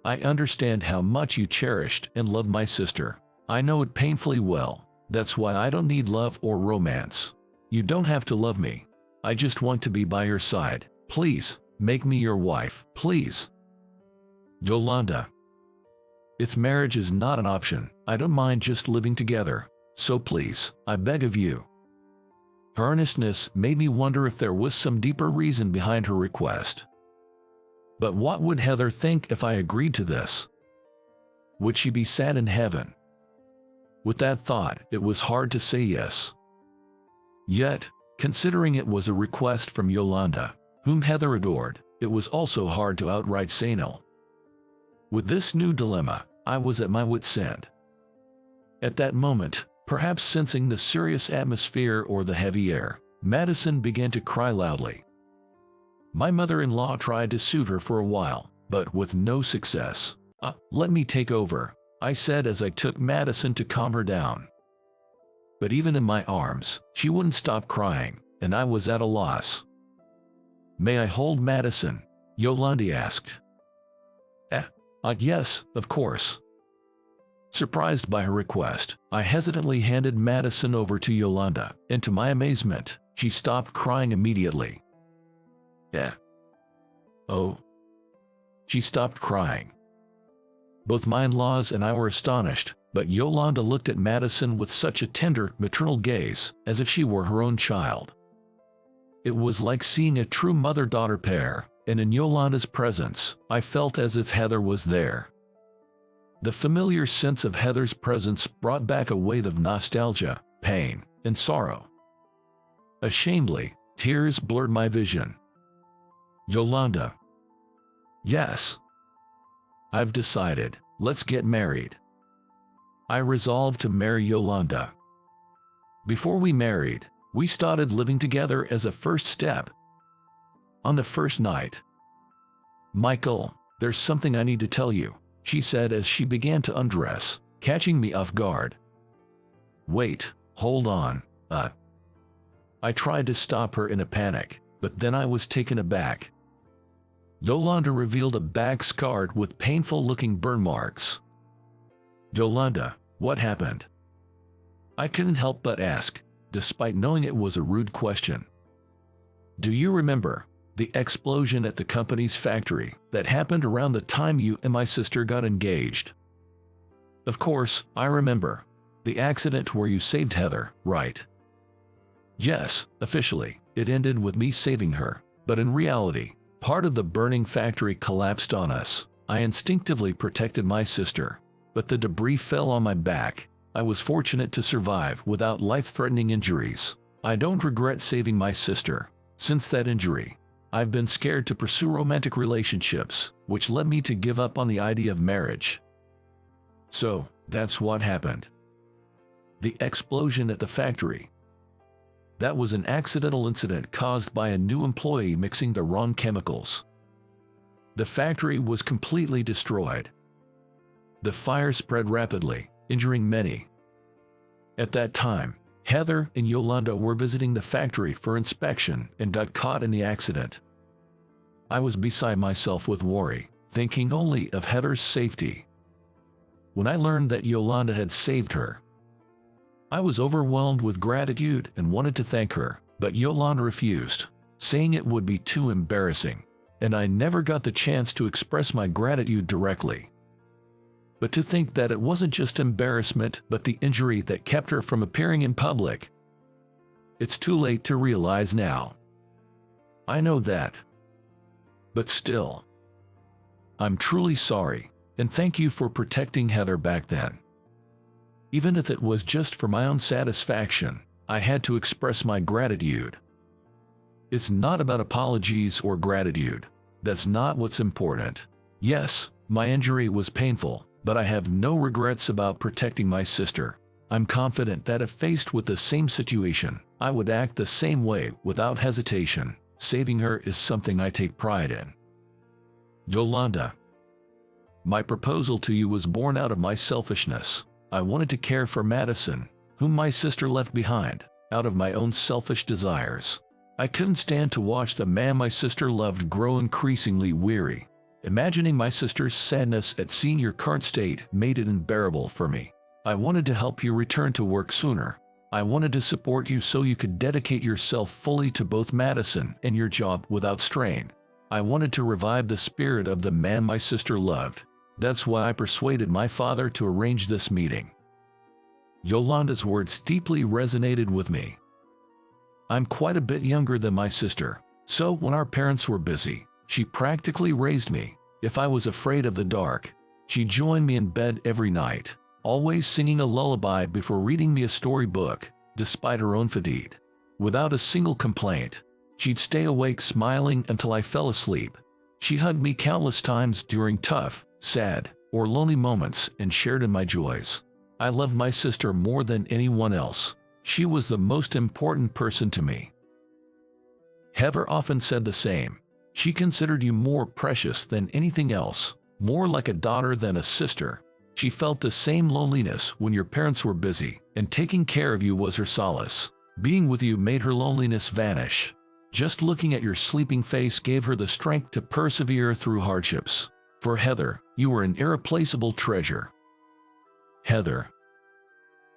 I understand how much you cherished and loved my sister. I know it painfully well. That's why I don't need love or romance. You don't have to love me. I just want to be by your side. Please, make me your wife, please." "Yolanda, if marriage is not an option, I don't mind just living together. So please, I beg of you." Her earnestness made me wonder if there was some deeper reason behind her request. But what would Heather think if I agreed to this? Would she be sad in heaven? With that thought, it was hard to say yes. Yet, considering it was a request from Yolanda, whom Heather adored, it was also hard to outright say no. With this new dilemma, I was at my wit's end. At that moment, perhaps sensing the serious atmosphere or the heavy air, Madison began to cry loudly. My mother-in-law tried to soothe her for a while, but with no success. Let me take over," I said as I took Madison to calm her down. But even in my arms, she wouldn't stop crying, and I was at a loss. "May I hold Madison?" Yolanda asked. Yes, of course." Surprised by her request, I hesitantly handed Madison over to Yolanda, and to my amazement, she stopped crying immediately. Oh. She stopped crying. Both my in-laws and I were astonished, but Yolanda looked at Madison with such a tender, maternal gaze, as if she were her own child. It was like seeing a true mother-daughter pair, and in Yolanda's presence, I felt as if Heather was there. The familiar sense of Heather's presence brought back a wave of nostalgia, pain, and sorrow. Ashamedly, tears blurred my vision. "Yolanda." "Yes." "I've decided, let's get married." I resolved to marry Yolanda. Before we married, we started living together as a first step. On the first night, "Michael, there's something I need to tell you," she said as she began to undress, catching me off guard. "Wait, hold on, I tried to stop her in a panic, but then I was taken aback. Yolanda revealed a back scarred with painful-looking burn marks. "Yolanda, what happened?" I couldn't help but ask, despite knowing it was a rude question. "Do you remember the explosion at the company's factory that happened around the time you and my sister got engaged?" "Of course, I remember. The accident where you saved Heather, right?" "Yes, officially, it ended with me saving her, but in reality, part of the burning factory collapsed on us. I instinctively protected my sister, but the debris fell on my back. I was fortunate to survive without life-threatening injuries. I don't regret saving my sister. Since that injury, I've been scared to pursue romantic relationships, which led me to give up on the idea of marriage." "So, that's what happened. The explosion at the factory. That was an accidental incident caused by a new employee mixing the wrong chemicals. The factory was completely destroyed. The fire spread rapidly, injuring many. At that time, Heather and Yolanda were visiting the factory for inspection and got caught in the accident. I was beside myself with worry, thinking only of Heather's safety. When I learned that Yolanda had saved her, I was overwhelmed with gratitude and wanted to thank her, but Yolanda refused, saying it would be too embarrassing, and I never got the chance to express my gratitude directly. But to think that it wasn't just embarrassment but the injury that kept her from appearing in public. It's too late to realize now. I know that. But still, I'm truly sorry, and thank you for protecting Heather back then. Even if it was just for my own satisfaction, I had to express my gratitude. It's not about apologies or gratitude. That's not what's important. Yes, my injury was painful, but I have no regrets about protecting my sister. I'm confident that if faced with the same situation, I would act the same way without hesitation. Saving her is something I take pride in. Yolanda, my proposal to you was born out of my selfishness. I wanted to care for Madison, whom my sister left behind, out of my own selfish desires. I couldn't stand to watch the man my sister loved grow increasingly weary. Imagining my sister's sadness at seeing your current state made it unbearable for me. I wanted to help you return to work sooner. I wanted to support you so you could dedicate yourself fully to both Madison and your job without strain. I wanted to revive the spirit of the man my sister loved. That's why I persuaded my father to arrange this meeting." Yolanda's words deeply resonated with me. I'm quite a bit younger than my sister, so when our parents were busy, she practically raised me. If I was afraid of the dark, she joined me in bed every night, always singing a lullaby before reading me a storybook, despite her own fatigue. Without a single complaint, she'd stay awake smiling until I fell asleep. She hugged me countless times during tough, sad, or lonely moments and shared in my joys. I loved my sister more than anyone else. She was the most important person to me. Heather often said the same. She considered you more precious than anything else, more like a daughter than a sister. She felt the same loneliness when your parents were busy, and taking care of you was her solace. Being with you made her loneliness vanish. Just looking at your sleeping face gave her the strength to persevere through hardships. For Heather, you were an irreplaceable treasure. Heather,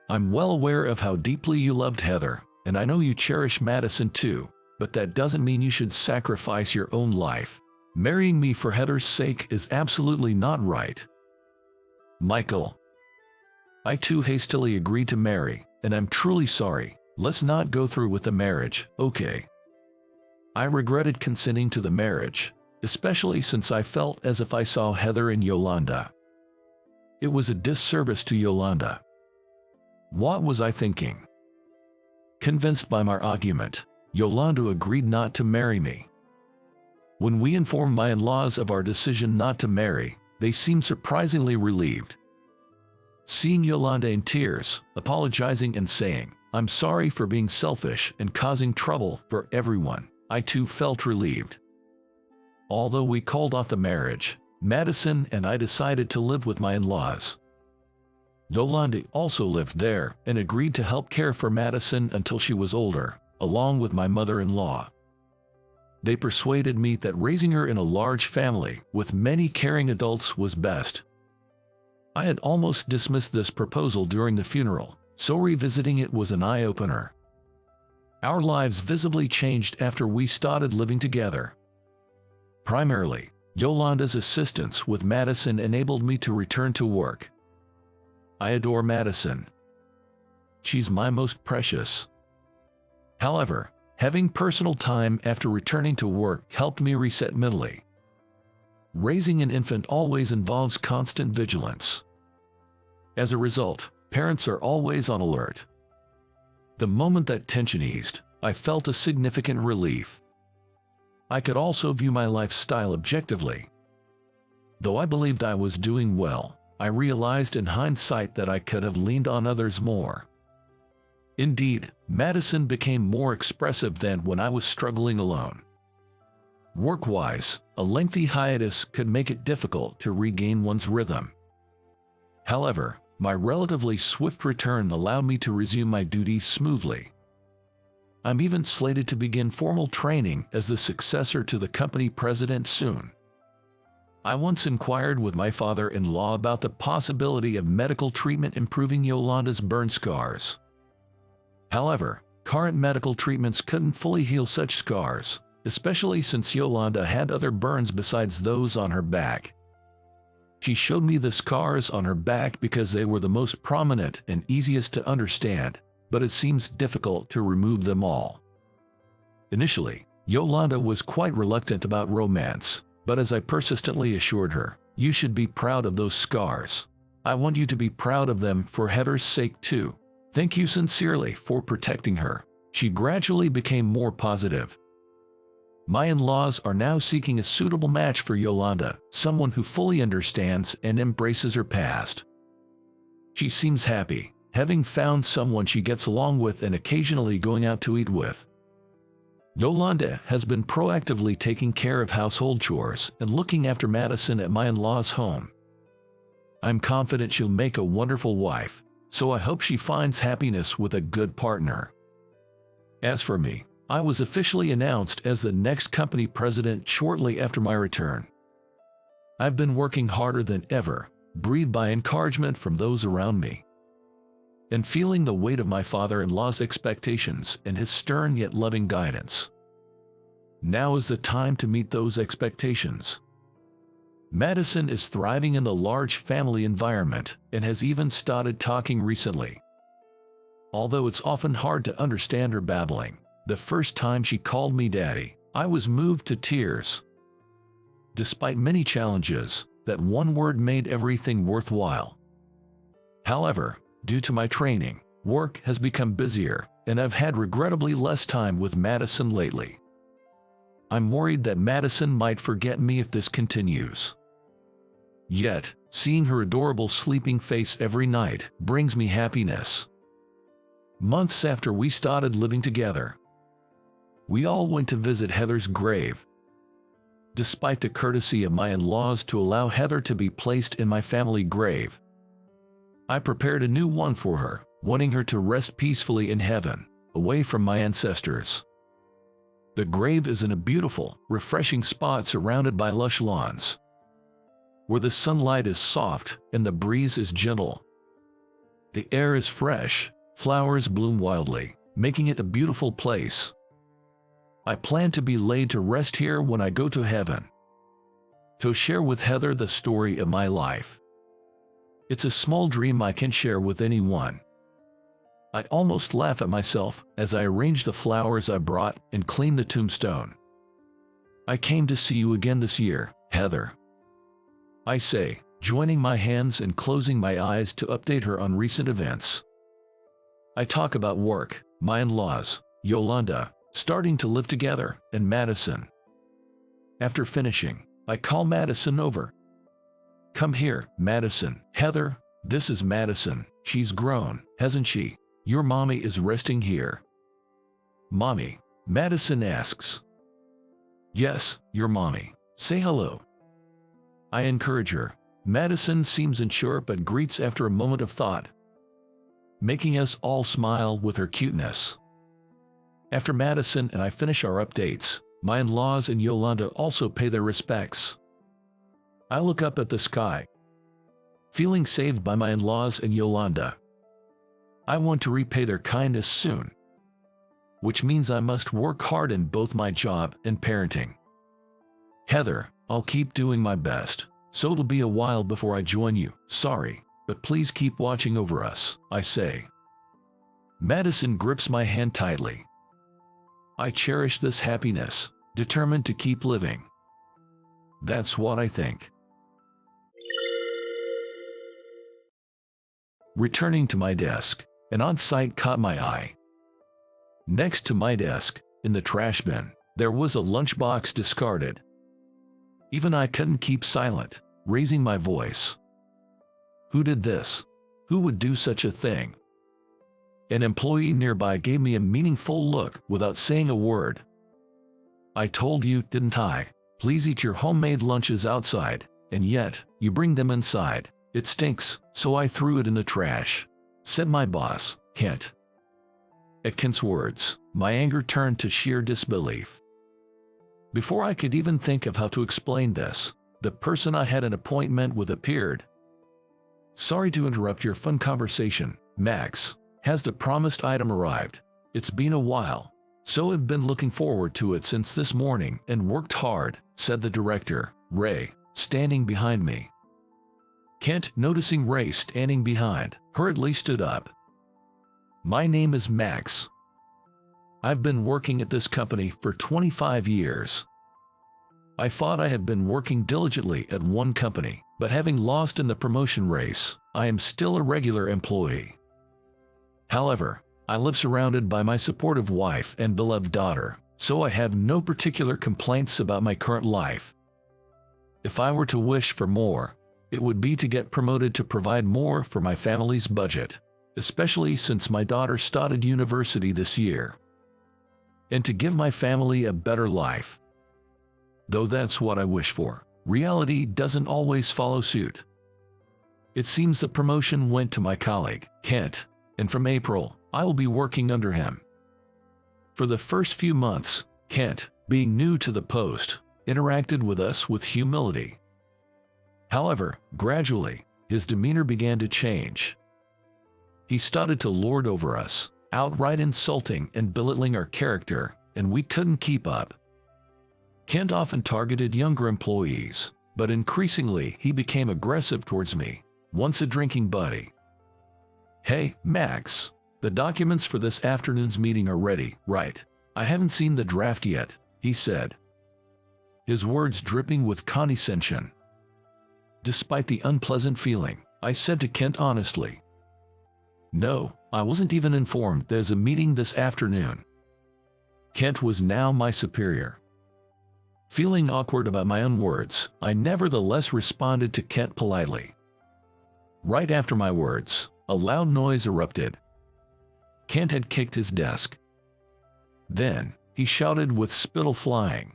I'm well aware of how deeply you loved Heather, and I know you cherish Madison too, but that doesn't mean you should sacrifice your own life. Marrying me for Heather's sake is absolutely not right. Michael, I too hastily agreed to marry, and I'm truly sorry. Let's not go through with the marriage, okay? I regretted consenting to the marriage, especially since I felt as if I saw Heather and Yolanda. It was a disservice to Yolanda. What was I thinking? Convinced by my argument, Yolanda agreed not to marry me. When we informed my in-laws of our decision not to marry, they seemed surprisingly relieved. Seeing Yolanda in tears, apologizing and saying, "I'm sorry for being selfish and causing trouble for everyone," I too felt relieved. Although we called off the marriage, Madison and I decided to live with my in-laws. Yolanda also lived there and agreed to help care for Madison until she was older, along with my mother-in-law. They persuaded me that raising her in a large family with many caring adults was best. I had almost dismissed this proposal during the funeral, so revisiting it was an eye-opener. Our lives visibly changed after we started living together. Primarily, Yolanda's assistance with Madison enabled me to return to work. I adore Madison. She's my most precious. However, having personal time after returning to work helped me reset mentally. Raising an infant always involves constant vigilance. As a result, parents are always on alert. The moment that tension eased, I felt a significant relief. I could also view my lifestyle objectively. Though I believed I was doing well, I realized in hindsight that I could have leaned on others more. Indeed, Madison became more expressive than when I was struggling alone. Work-wise, a lengthy hiatus could make it difficult to regain one's rhythm. However, my relatively swift return allowed me to resume my duties smoothly. I'm even slated to begin formal training as the successor to the company president soon. I once inquired with my father-in-law about the possibility of medical treatment improving Yolanda's burn scars. However, current medical treatments couldn't fully heal such scars, especially since Yolanda had other burns besides those on her back. She showed me the scars on her back because they were the most prominent and easiest to understand, but it seems difficult to remove them all. Initially, Yolanda was quite reluctant about romance, but as I persistently assured her, "You should be proud of those scars. I want you to be proud of them for Heather's sake too. Thank you sincerely for protecting her," she gradually became more positive. My in-laws are now seeking a suitable match for Yolanda, someone who fully understands and embraces her past. She seems happy, having found someone she gets along with and occasionally going out to eat with. Yolanda has been proactively taking care of household chores and looking after Madison at my in-laws' home. I'm confident she'll make a wonderful wife, so I hope she finds happiness with a good partner. As for me, I was officially announced as the next company president shortly after my return. I've been working harder than ever, breathed by encouragement from those around me, and feeling the weight of my father-in-law's expectations and his stern yet loving guidance. Now is the time to meet those expectations. Madison is thriving in the large family environment and has even started talking recently. Although it's often hard to understand her babbling, the first time she called me daddy, I was moved to tears. Despite many challenges, that one word made everything worthwhile. However, due to my training, work has become busier, and I've had regrettably less time with Madison lately. I'm worried that Madison might forget me if this continues. Yet, seeing her adorable sleeping face every night brings me happiness. Months after we started living together, we all went to visit Heather's grave. Despite the courtesy of my in-laws to allow Heather to be placed in my family grave, I prepared a new one for her, wanting her to rest peacefully in heaven, away from my ancestors. The grave is in a beautiful, refreshing spot surrounded by lush lawns, where the sunlight is soft and the breeze is gentle. The air is fresh, flowers bloom wildly, making it a beautiful place. I plan to be laid to rest here when I go to heaven, to share with Heather the story of my life. It's a small dream I can share with anyone. I almost laugh at myself as I arrange the flowers I brought and clean the tombstone. I came to see you again this year, Heather, I say, joining my hands and closing my eyes to update her on recent events. I talk about work, my in-laws, Yolanda, starting to live together, and Madison. After finishing, I call Madison over. "Come here, Madison." "Heather, this is Madison. She's grown, hasn't she? Your mommy is resting here." "Mommy?" Madison asks. "Yes, your mommy. Say hello. I encourage her. Madison seems unsure but greets after a moment of thought, making us all smile with her cuteness. After Madison and I finish our updates, my in-laws and Yolanda also pay their respects. I look up at the sky, feeling saved by my in-laws and Yolanda. I want to repay their kindness soon, which means I must work hard in both my job and parenting. Heather, I'll keep doing my best, so it'll be a while before I join you. Sorry, but please keep watching over us, I say. Madison grips my hand tightly. I cherish this happiness, determined to keep living. That's what I think. Returning to my desk, an on-site caught my eye. Next to my desk, in the trash bin, there was a lunchbox discarded. Even I couldn't keep silent, raising my voice. Who did this? Who would do such a thing? An employee nearby gave me a meaningful look without saying a word. I told you, didn't I? Please eat your homemade lunches outside, and yet, you bring them inside. It stinks, so I threw it in the trash, said my boss, Kent. At Kent's words, my anger turned to sheer disbelief. Before I could even think of how to explain this, the person I had an appointment with appeared. Sorry to interrupt your fun conversation, Max. Has the promised item arrived? It's been a while, so I've been looking forward to it since this morning and worked hard, said the director, Ray, standing behind me. Kent, noticing Ray standing behind, hurriedly stood up. My name is Max. I've been working at this company for 25 years. I thought I had been working diligently at one company, but having lost in the promotion race, I am still a regular employee. However, I live surrounded by my supportive wife and beloved daughter, so I have no particular complaints about my current life. If I were to wish for more, it would be to get promoted to provide more for my family's budget, especially since my daughter started university this year, and to give my family a better life. Though that's what I wish for, reality doesn't always follow suit. It seems the promotion went to my colleague, Kent, and from April, I will be working under him. For the first few months, Kent, being new to the post, interacted with us with humility. However, gradually, his demeanor began to change. He started to lord over us, outright insulting and belittling our character, and we couldn't keep up. Kent often targeted younger employees, but increasingly he became aggressive towards me, once a drinking buddy. Hey, Max, the documents for this afternoon's meeting are ready, right? I haven't seen the draft yet, he said, his words dripping with condescension. Despite the unpleasant feeling, I said to Kent honestly, no, I wasn't even informed there's a meeting this afternoon. Kent was now my superior. Feeling awkward about my own words, I nevertheless responded to Kent politely. Right after my words, a loud noise erupted. Kent had kicked his desk. Then, he shouted with spittle flying.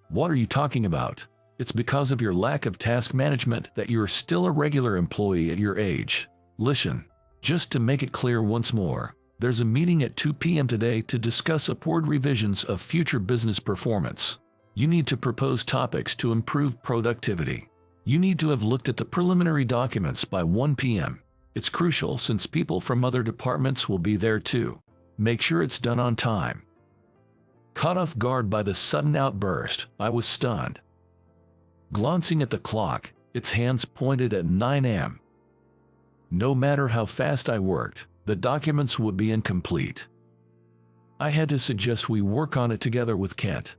What are you talking about? It's because of your lack of task management that you're still a regular employee at your age. Listen, just to make it clear once more, there's a meeting at 2 p.m. today to discuss upward revisions of future business performance. You need to propose topics to improve productivity. You need to have looked at the preliminary documents by 1 p.m. It's crucial since people from other departments will be there too. Make sure it's done on time. Caught off guard by the sudden outburst, I was stunned. Glancing at the clock, its hands pointed at 9 a.m. No matter how fast I worked, the documents would be incomplete. I had to suggest we work on it together with Kent.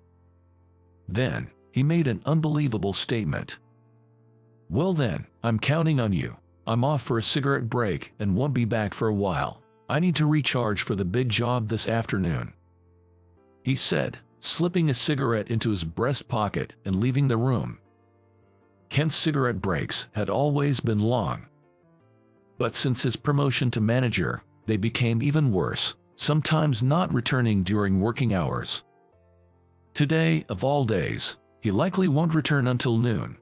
Then, he made an unbelievable statement. Well then, I'm counting on you. I'm off for a cigarette break and won't be back for a while. I need to recharge for the big job this afternoon, he said, slipping a cigarette into his breast pocket and leaving the room. Kent's cigarette breaks had always been long, but since his promotion to manager, they became even worse, sometimes not returning during working hours. Today, of all days, He likely won't return until noon.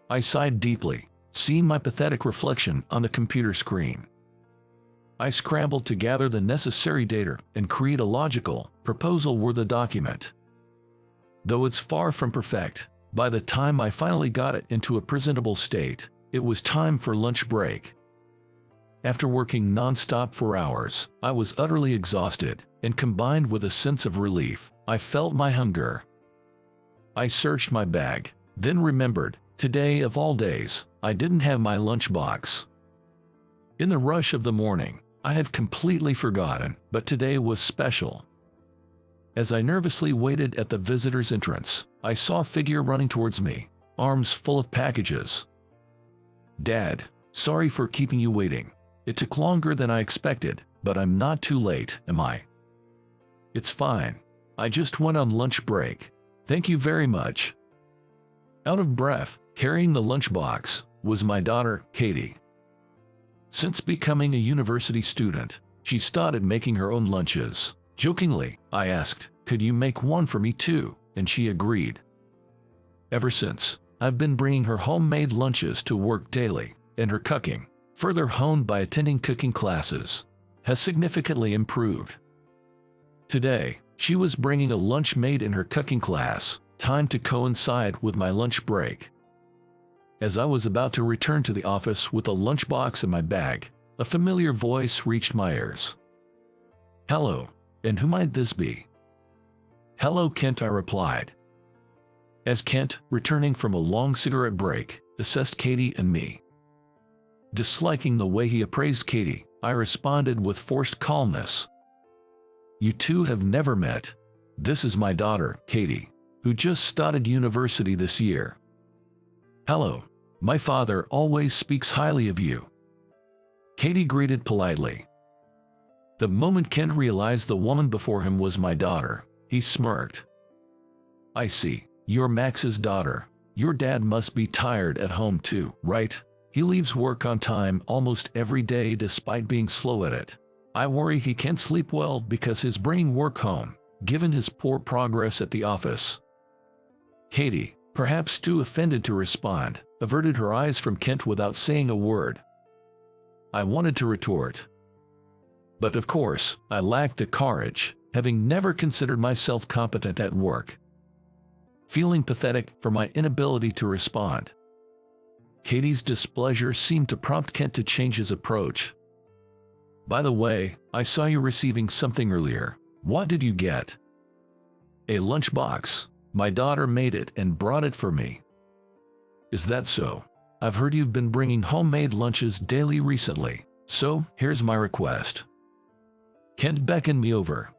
I sighed deeply, seeing my pathetic reflection on the computer screen. I scrambled to gather the necessary data and create a logical, proposal-worthy document. Though it's far from perfect, by the time I finally got it into a presentable state, it was time for lunch break. After working non-stop for hours, I was utterly exhausted, and combined with a sense of relief, I felt my hunger. I searched my bag, then remembered, today of all days, I didn't have my lunchbox. In the rush of the morning, I had completely forgotten, but today was special. As I nervously waited at the visitor's entrance, I saw a figure running towards me, arms full of packages. "Dad, sorry for keeping you waiting. It took longer than I expected, but I'm not too late, am I?" "It's fine. I just went on lunch break. Thank you very much." Out of breath, carrying the lunchbox, was my daughter, Katie. Since becoming a university student, she started making her own lunches. Jokingly, I asked, "Could you make one for me too?" and she agreed. Ever since, I've been bringing her homemade lunches to work daily, and her cooking, further honed by attending cooking classes, has significantly improved. Today, she was bringing a lunch made in her cooking class, timed to coincide with my lunch break. As I was about to return to the office with a lunchbox in my bag, a familiar voice reached my ears. "Hello, and who might this be?" "Hello, Kent," I replied. As Kent, returning from a long cigarette break, assessed Katie and me. Disliking the way he appraised Katie, I responded with forced calmness. "You two have never met. This is my daughter, Katie, who just started university this year." "Hello. My father always speaks highly of you." Katie greeted politely. The moment Kent realized the woman before him was my daughter, he smirked. "I see. You're Max's daughter. Your dad must be tired at home too, right? He leaves work on time almost every day despite being slow at it. I worry he can't sleep well because he's bringing work home, given his poor progress at the office." Katie, perhaps too offended to respond, averted her eyes from Kent without saying a word. I wanted to retort. But of course, I lacked the courage, having never considered myself competent at work. Feeling pathetic for my inability to respond. Katie's displeasure seemed to prompt Kent to change his approach. "By the way, I saw you receiving something earlier. What did you get?" "A lunchbox. My daughter made it and brought it for me." "Is that so? I've heard you've been bringing homemade lunches daily recently, so here's my request." Kent beckoned me over.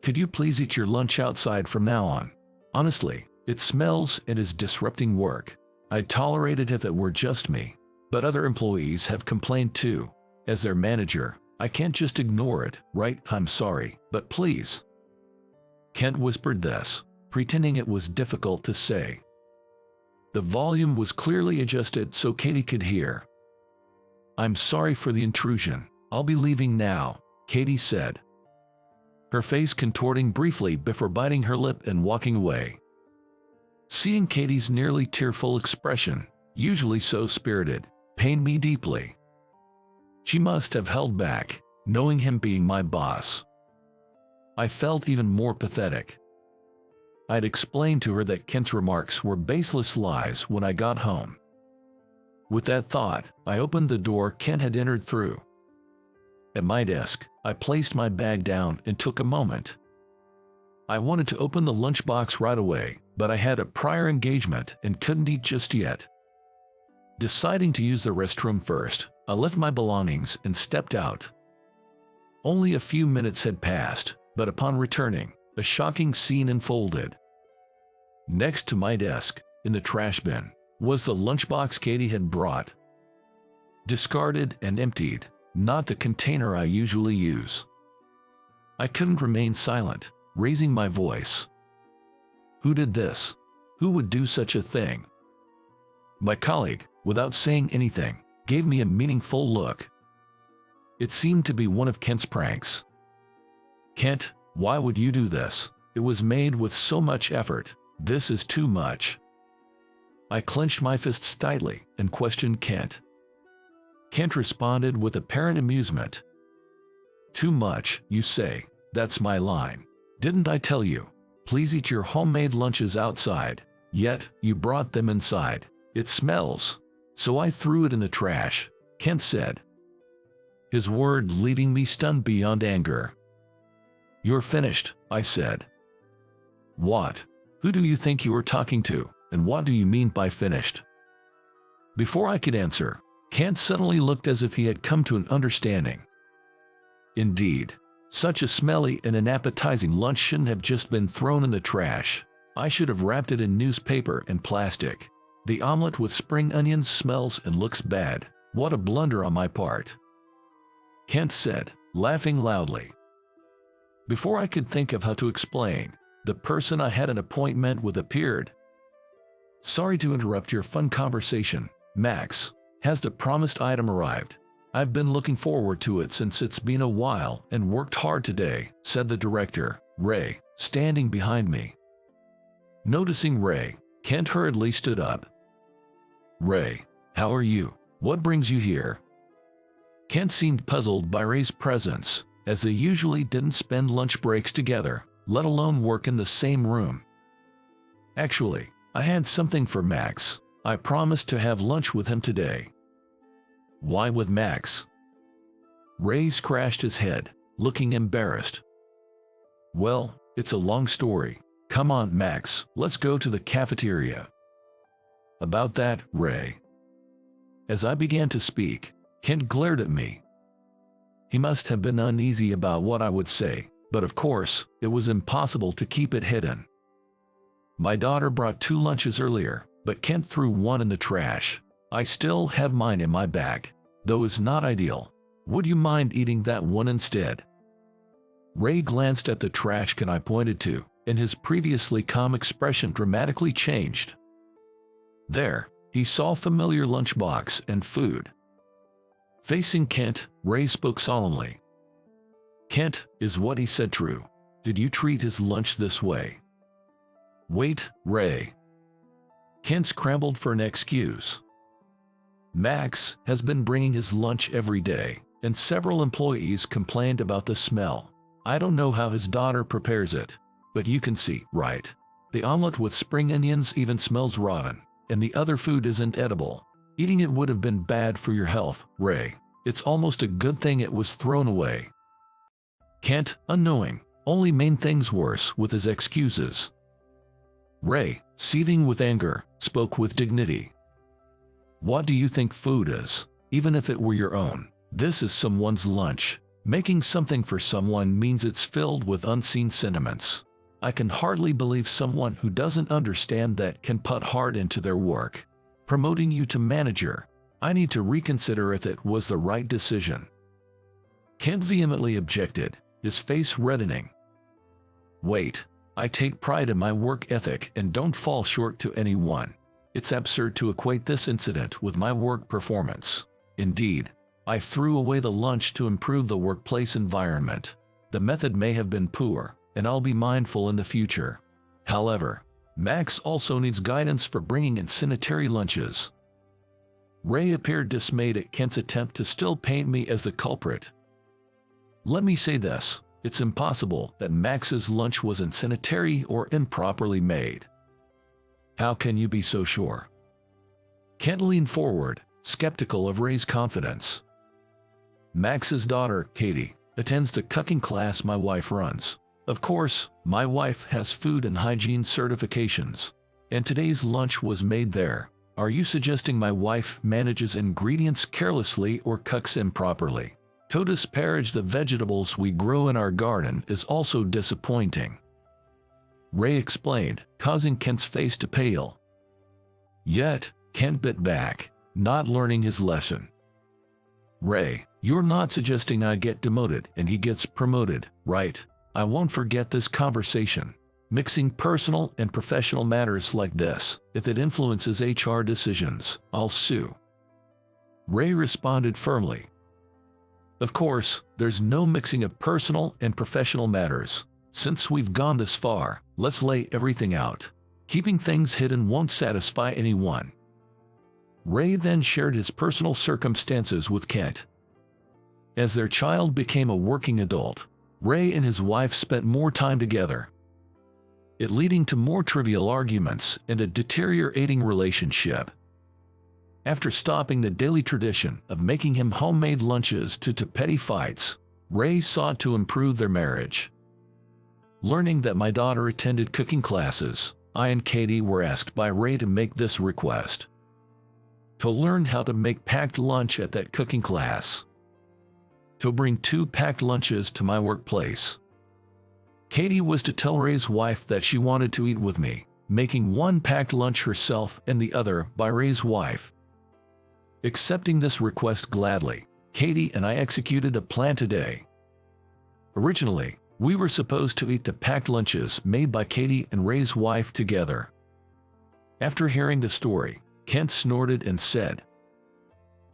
"Could you please eat your lunch outside from now on? Honestly, it smells and is disrupting work. I'd tolerate it if it were just me, but other employees have complained too. As their manager, I can't just ignore it, right? I'm sorry, but please." Kent whispered this, pretending it was difficult to say. The volume was clearly adjusted so Katie could hear. "I'm sorry for the intrusion. I'll be leaving now," Katie said, her face contorting briefly before biting her lip and walking away. Seeing Katie's nearly tearful expression, usually so spirited, pained me deeply. She must have held back, knowing him being my boss. I felt even more pathetic. I'd explained to her that Kent's remarks were baseless lies when I got home. With that thought, I opened the door Kent had entered through. At my desk, I placed my bag down and took a moment. I wanted to open the lunchbox right away, but I had a prior engagement and couldn't eat just yet. Deciding to use the restroom first, I left my belongings and stepped out. Only a few minutes had passed, but upon returning, a shocking scene unfolded. Next to my desk, in the trash bin, was the lunchbox Katie had brought. Discarded and emptied, not the container I usually use. I couldn't remain silent, raising my voice. Who did this? Who would do such a thing? My colleague, without saying anything, gave me a meaningful look. It seemed to be one of Kent's pranks. "Kent, why would you do this? It was made with so much effort. This is too much. I clenched my fists tightly and questioned Kent. Kent responded with apparent amusement. Too much, you say? That's my line. Didn't I tell you? Please eat your homemade lunches outside. Yet, you brought them inside. It smells. So I threw it in the trash, Kent said, his word leaving me stunned beyond anger. You're finished, I said. What? Who do you think you are talking to, and what do you mean by finished? Before I could answer, Kent suddenly looked as if he had come to an understanding. Indeed, such a smelly and unappetizing lunch shouldn't have just been thrown in the trash. I should have wrapped it in newspaper and plastic. The omelet with spring onions smells and looks bad. What a blunder on my part, Kent said, laughing loudly. Before I could think of how to explain, the person I had an appointment with appeared. Sorry to interrupt your fun conversation, Max. Has the promised item arrived? I've been looking forward to it since it's been a while and worked hard today, said the director, Ray, standing behind me. Noticing Ray, Kent hurriedly stood up. Ray, how are you? What brings you here? Kent seemed puzzled by Ray's presence, as they usually didn't spend lunch breaks together, let alone work in the same room. Actually, I had something for Max. I promised to have lunch with him today. Why with Max? Ray scratched his head, looking embarrassed. Well, it's a long story. Come on, Max, let's go to the cafeteria. About that, Ray. As I began to speak, Kent glared at me. He must have been uneasy about what I would say, but of course, it was impossible to keep it hidden. My daughter brought 2 lunches earlier, but Kent threw one in the trash. I still have mine in my bag, though it's not ideal. Would you mind eating that one instead? Ray glanced at the trash can I pointed to, and his previously calm expression dramatically changed. There, he saw familiar lunchbox and food. Facing Kent, Ray spoke solemnly. Kent, is what he said true? Did you treat his lunch this way? Wait, Ray. Kent scrambled for an excuse. Max has been bringing his lunch every day, and several employees complained about the smell. I don't know how his daughter prepares it, but you can see, right? The omelet with spring onions even smells rotten, and the other food isn't edible. Eating it would have been bad for your health, Ray. It's almost a good thing it was thrown away. Kent, unknowing, only made things worse with his excuses. Ray, seething with anger, spoke with dignity. What do you think food is? Even if it were your own, this is someone's lunch. Making something for someone means it's filled with unseen sentiments. I can hardly believe someone who doesn't understand that can put heart into their work. Promoting you to manager, I need to reconsider if it was the right decision. Kent vehemently objected, his face reddening. Wait, I take pride in my work ethic and don't fall short to anyone. It's absurd to equate this incident with my work performance. Indeed, I threw away the lunch to improve the workplace environment. The method may have been poor, and I'll be mindful in the future. However, Max also needs guidance for bringing in sanitary lunches. Ray appeared dismayed at Kent's attempt to still paint me as the culprit. Let me say this, it's impossible that Max's lunch was unsanitary or improperly made. How can you be so sure? Kent leaned forward, skeptical of Ray's confidence. Max's daughter, Katie, attends the cooking class my wife runs. Of course, my wife has food and hygiene certifications, and today's lunch was made there. Are you suggesting my wife manages ingredients carelessly or cooks improperly? To disparage the vegetables we grow in our garden is also disappointing. Ray explained, causing Kent's face to pale. Yet, Kent bit back, not learning his lesson. Ray, you're not suggesting I get demoted and he gets promoted, right? I won't forget this conversation. Mixing personal and professional matters like this, if it influences HR decisions, I'll sue. Ray responded firmly. Of course, there's no mixing of personal and professional matters. Since we've gone this far, let's lay everything out. Keeping things hidden won't satisfy anyone. Ray then shared his personal circumstances with Kent. As their child became a working adult, Ray and his wife spent more time together, it leading to more trivial arguments and a deteriorating relationship. After stopping the daily tradition of making him homemade lunches to petty fights, Ray sought to improve their marriage. Learning that my daughter attended cooking classes, I and Katie were asked by Ray to make this request: to learn how to make packed lunch at that cooking class. To bring 2 packed lunches to my workplace. Katie was to tell Ray's wife that she wanted to eat with me, making 1 packed lunch herself and the other by Ray's wife. Accepting this request gladly, Katie and I executed a plan today. Originally, we were supposed to eat the packed lunches made by Katie and Ray's wife together. After hearing the story, Kent snorted and said,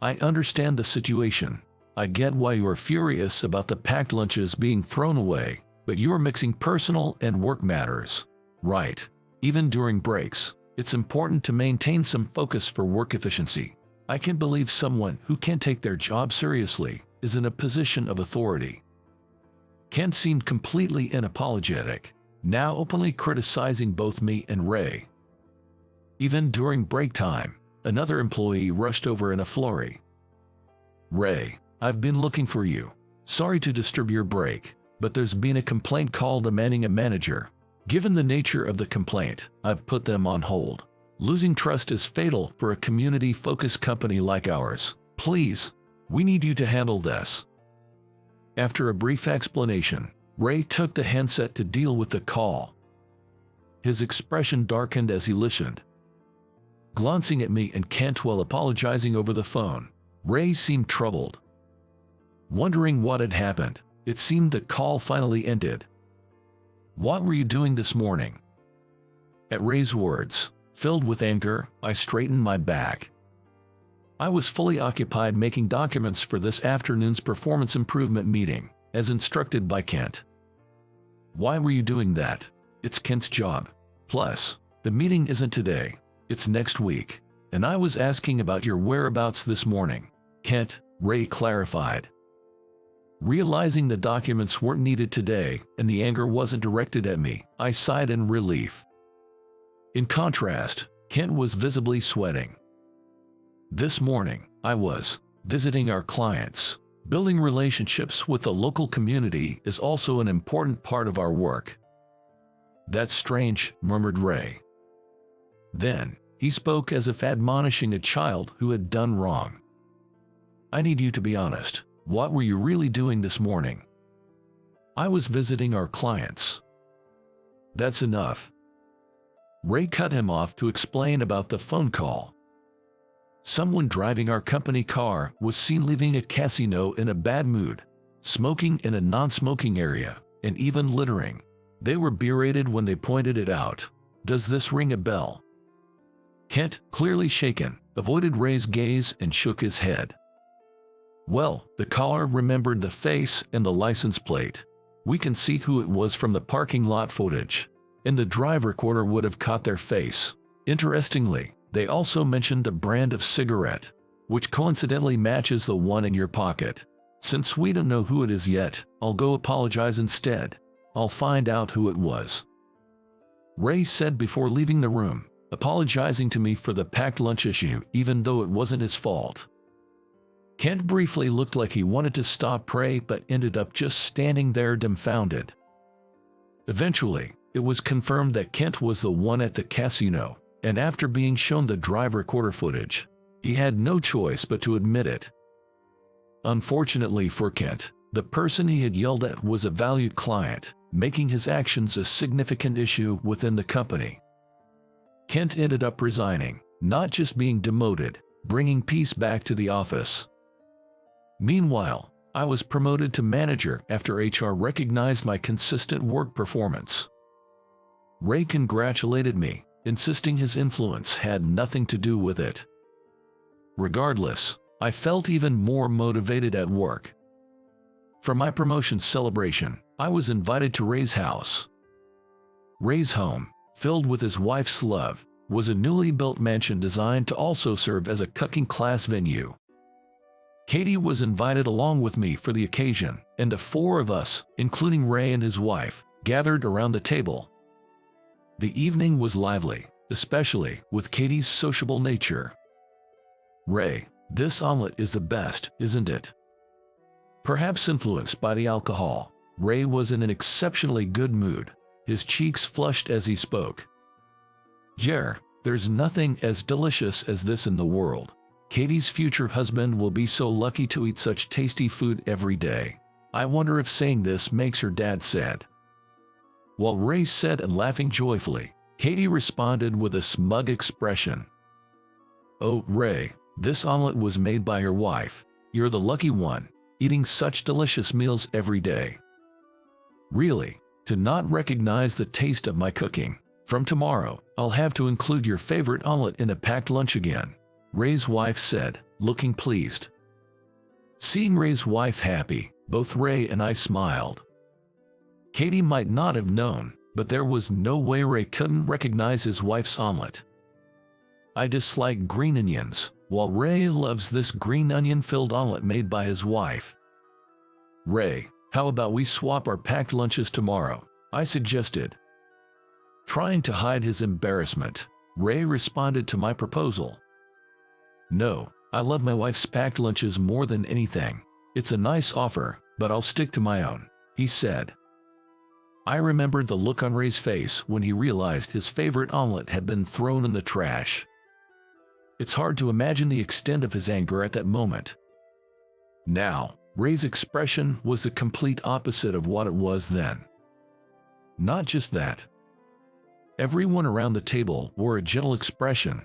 "I understand the situation. I get why you are furious about the packed lunches being thrown away, but you are mixing personal and work matters, right? Even during breaks, it's important to maintain some focus for work efficiency. I can't believe someone who can't take their job seriously is in a position of authority." Kent seemed completely unapologetic, now openly criticizing both me and Ray. Even during break time, another employee rushed over in a flurry. "Ray, I've been looking for you. Sorry to disturb your break, but there's been a complaint call demanding a manager. Given the nature of the complaint, I've put them on hold. Losing trust is fatal for a community-focused company like ours. Please, we need you to handle this." After a brief explanation, Ray took the handset to deal with the call. His expression darkened as he listened. Glancing at me and Kent while apologizing over the phone, Ray seemed troubled. Wondering what had happened, it seemed the call finally ended. "What were you doing this morning?" At Ray's words, filled with anger, I straightened my back. I was fully occupied making documents for this afternoon's performance improvement meeting, as instructed by Kent. "Why were you doing that? It's Kent's job. Plus, the meeting isn't today, it's next week, and I was asking about your whereabouts this morning, Kent," Ray clarified. Realizing the documents weren't needed today and the anger wasn't directed at me, I sighed in relief. In contrast, Kent was visibly sweating. "This morning, I was visiting our clients. Building relationships with the local community is also an important part of our work." "That's strange," murmured Ray. Then, he spoke as if admonishing a child who had done wrong. "I need you to be honest. What were you really doing this morning?" "I was visiting our clients." "That's enough." Ray cut him off to explain about the phone call. Someone driving our company car was seen leaving a casino in a bad mood, smoking in a non-smoking area, and even littering. They were berated when they pointed it out. Does this ring a bell? Kent, clearly shaken, avoided Ray's gaze and shook his head. "Well, the caller remembered the face and the license plate. We can see who it was from the parking lot footage, and the drive recorder would have caught their face. Interestingly, they also mentioned a brand of cigarette, which coincidentally matches the one in your pocket. Since we don't know who it is yet, I'll go apologize instead. I'll find out who it was," Ray said before leaving the room, apologizing to me for the packed lunch issue even though it wasn't his fault. Kent briefly looked like he wanted to stop Ray but ended up just standing there dumbfounded. Eventually, it was confirmed that Kent was the one at the casino, and after being shown the drive recorder footage, he had no choice but to admit it. Unfortunately for Kent, the person he had yelled at was a valued client, making his actions a significant issue within the company. Kent ended up resigning, not just being demoted, bringing peace back to the office. Meanwhile, I was promoted to manager after HR recognized my consistent work performance. Ray congratulated me, insisting his influence had nothing to do with it. Regardless, I felt even more motivated at work. For my promotion celebration, I was invited to Ray's house. Ray's home, filled with his wife's love, was a newly built mansion designed to also serve as a cooking class venue. Katie was invited along with me for the occasion, and the four of us, including Ray and his wife, gathered around the table. The evening was lively, especially with Katie's sociable nature. "Ray, this omelet is the best, isn't it?" Perhaps influenced by the alcohol, Ray was in an exceptionally good mood. His cheeks flushed as he spoke. "Jer, there's nothing as delicious as this in the world. Katie's future husband will be so lucky to eat such tasty food every day. I wonder if saying this makes her dad sad." While Ray said and laughing joyfully, Katie responded with a smug expression. "Oh, Ray, this omelet was made by your wife. You're the lucky one, eating such delicious meals every day. Really, to not recognize the taste of my cooking. From tomorrow, I'll have to include your favorite omelet in a packed lunch again," Ray's wife said, looking pleased. Seeing Ray's wife happy, both Ray and I smiled. Katie might not have known, but there was no way Ray couldn't recognize his wife's omelet. I dislike green onions, while Ray loves this green onion-filled omelet made by his wife. "Ray, how about we swap our packed lunches tomorrow?" I suggested. Trying to hide his embarrassment, Ray responded to my proposal. "No, I love my wife's packed lunches more than anything. It's a nice offer, but I'll stick to my own," he said. I remembered the look on Ray's face when he realized his favorite omelet had been thrown in the trash. It's hard to imagine the extent of his anger at that moment. Now, Ray's expression was the complete opposite of what it was then. Not just that. Everyone around the table wore a gentle expression,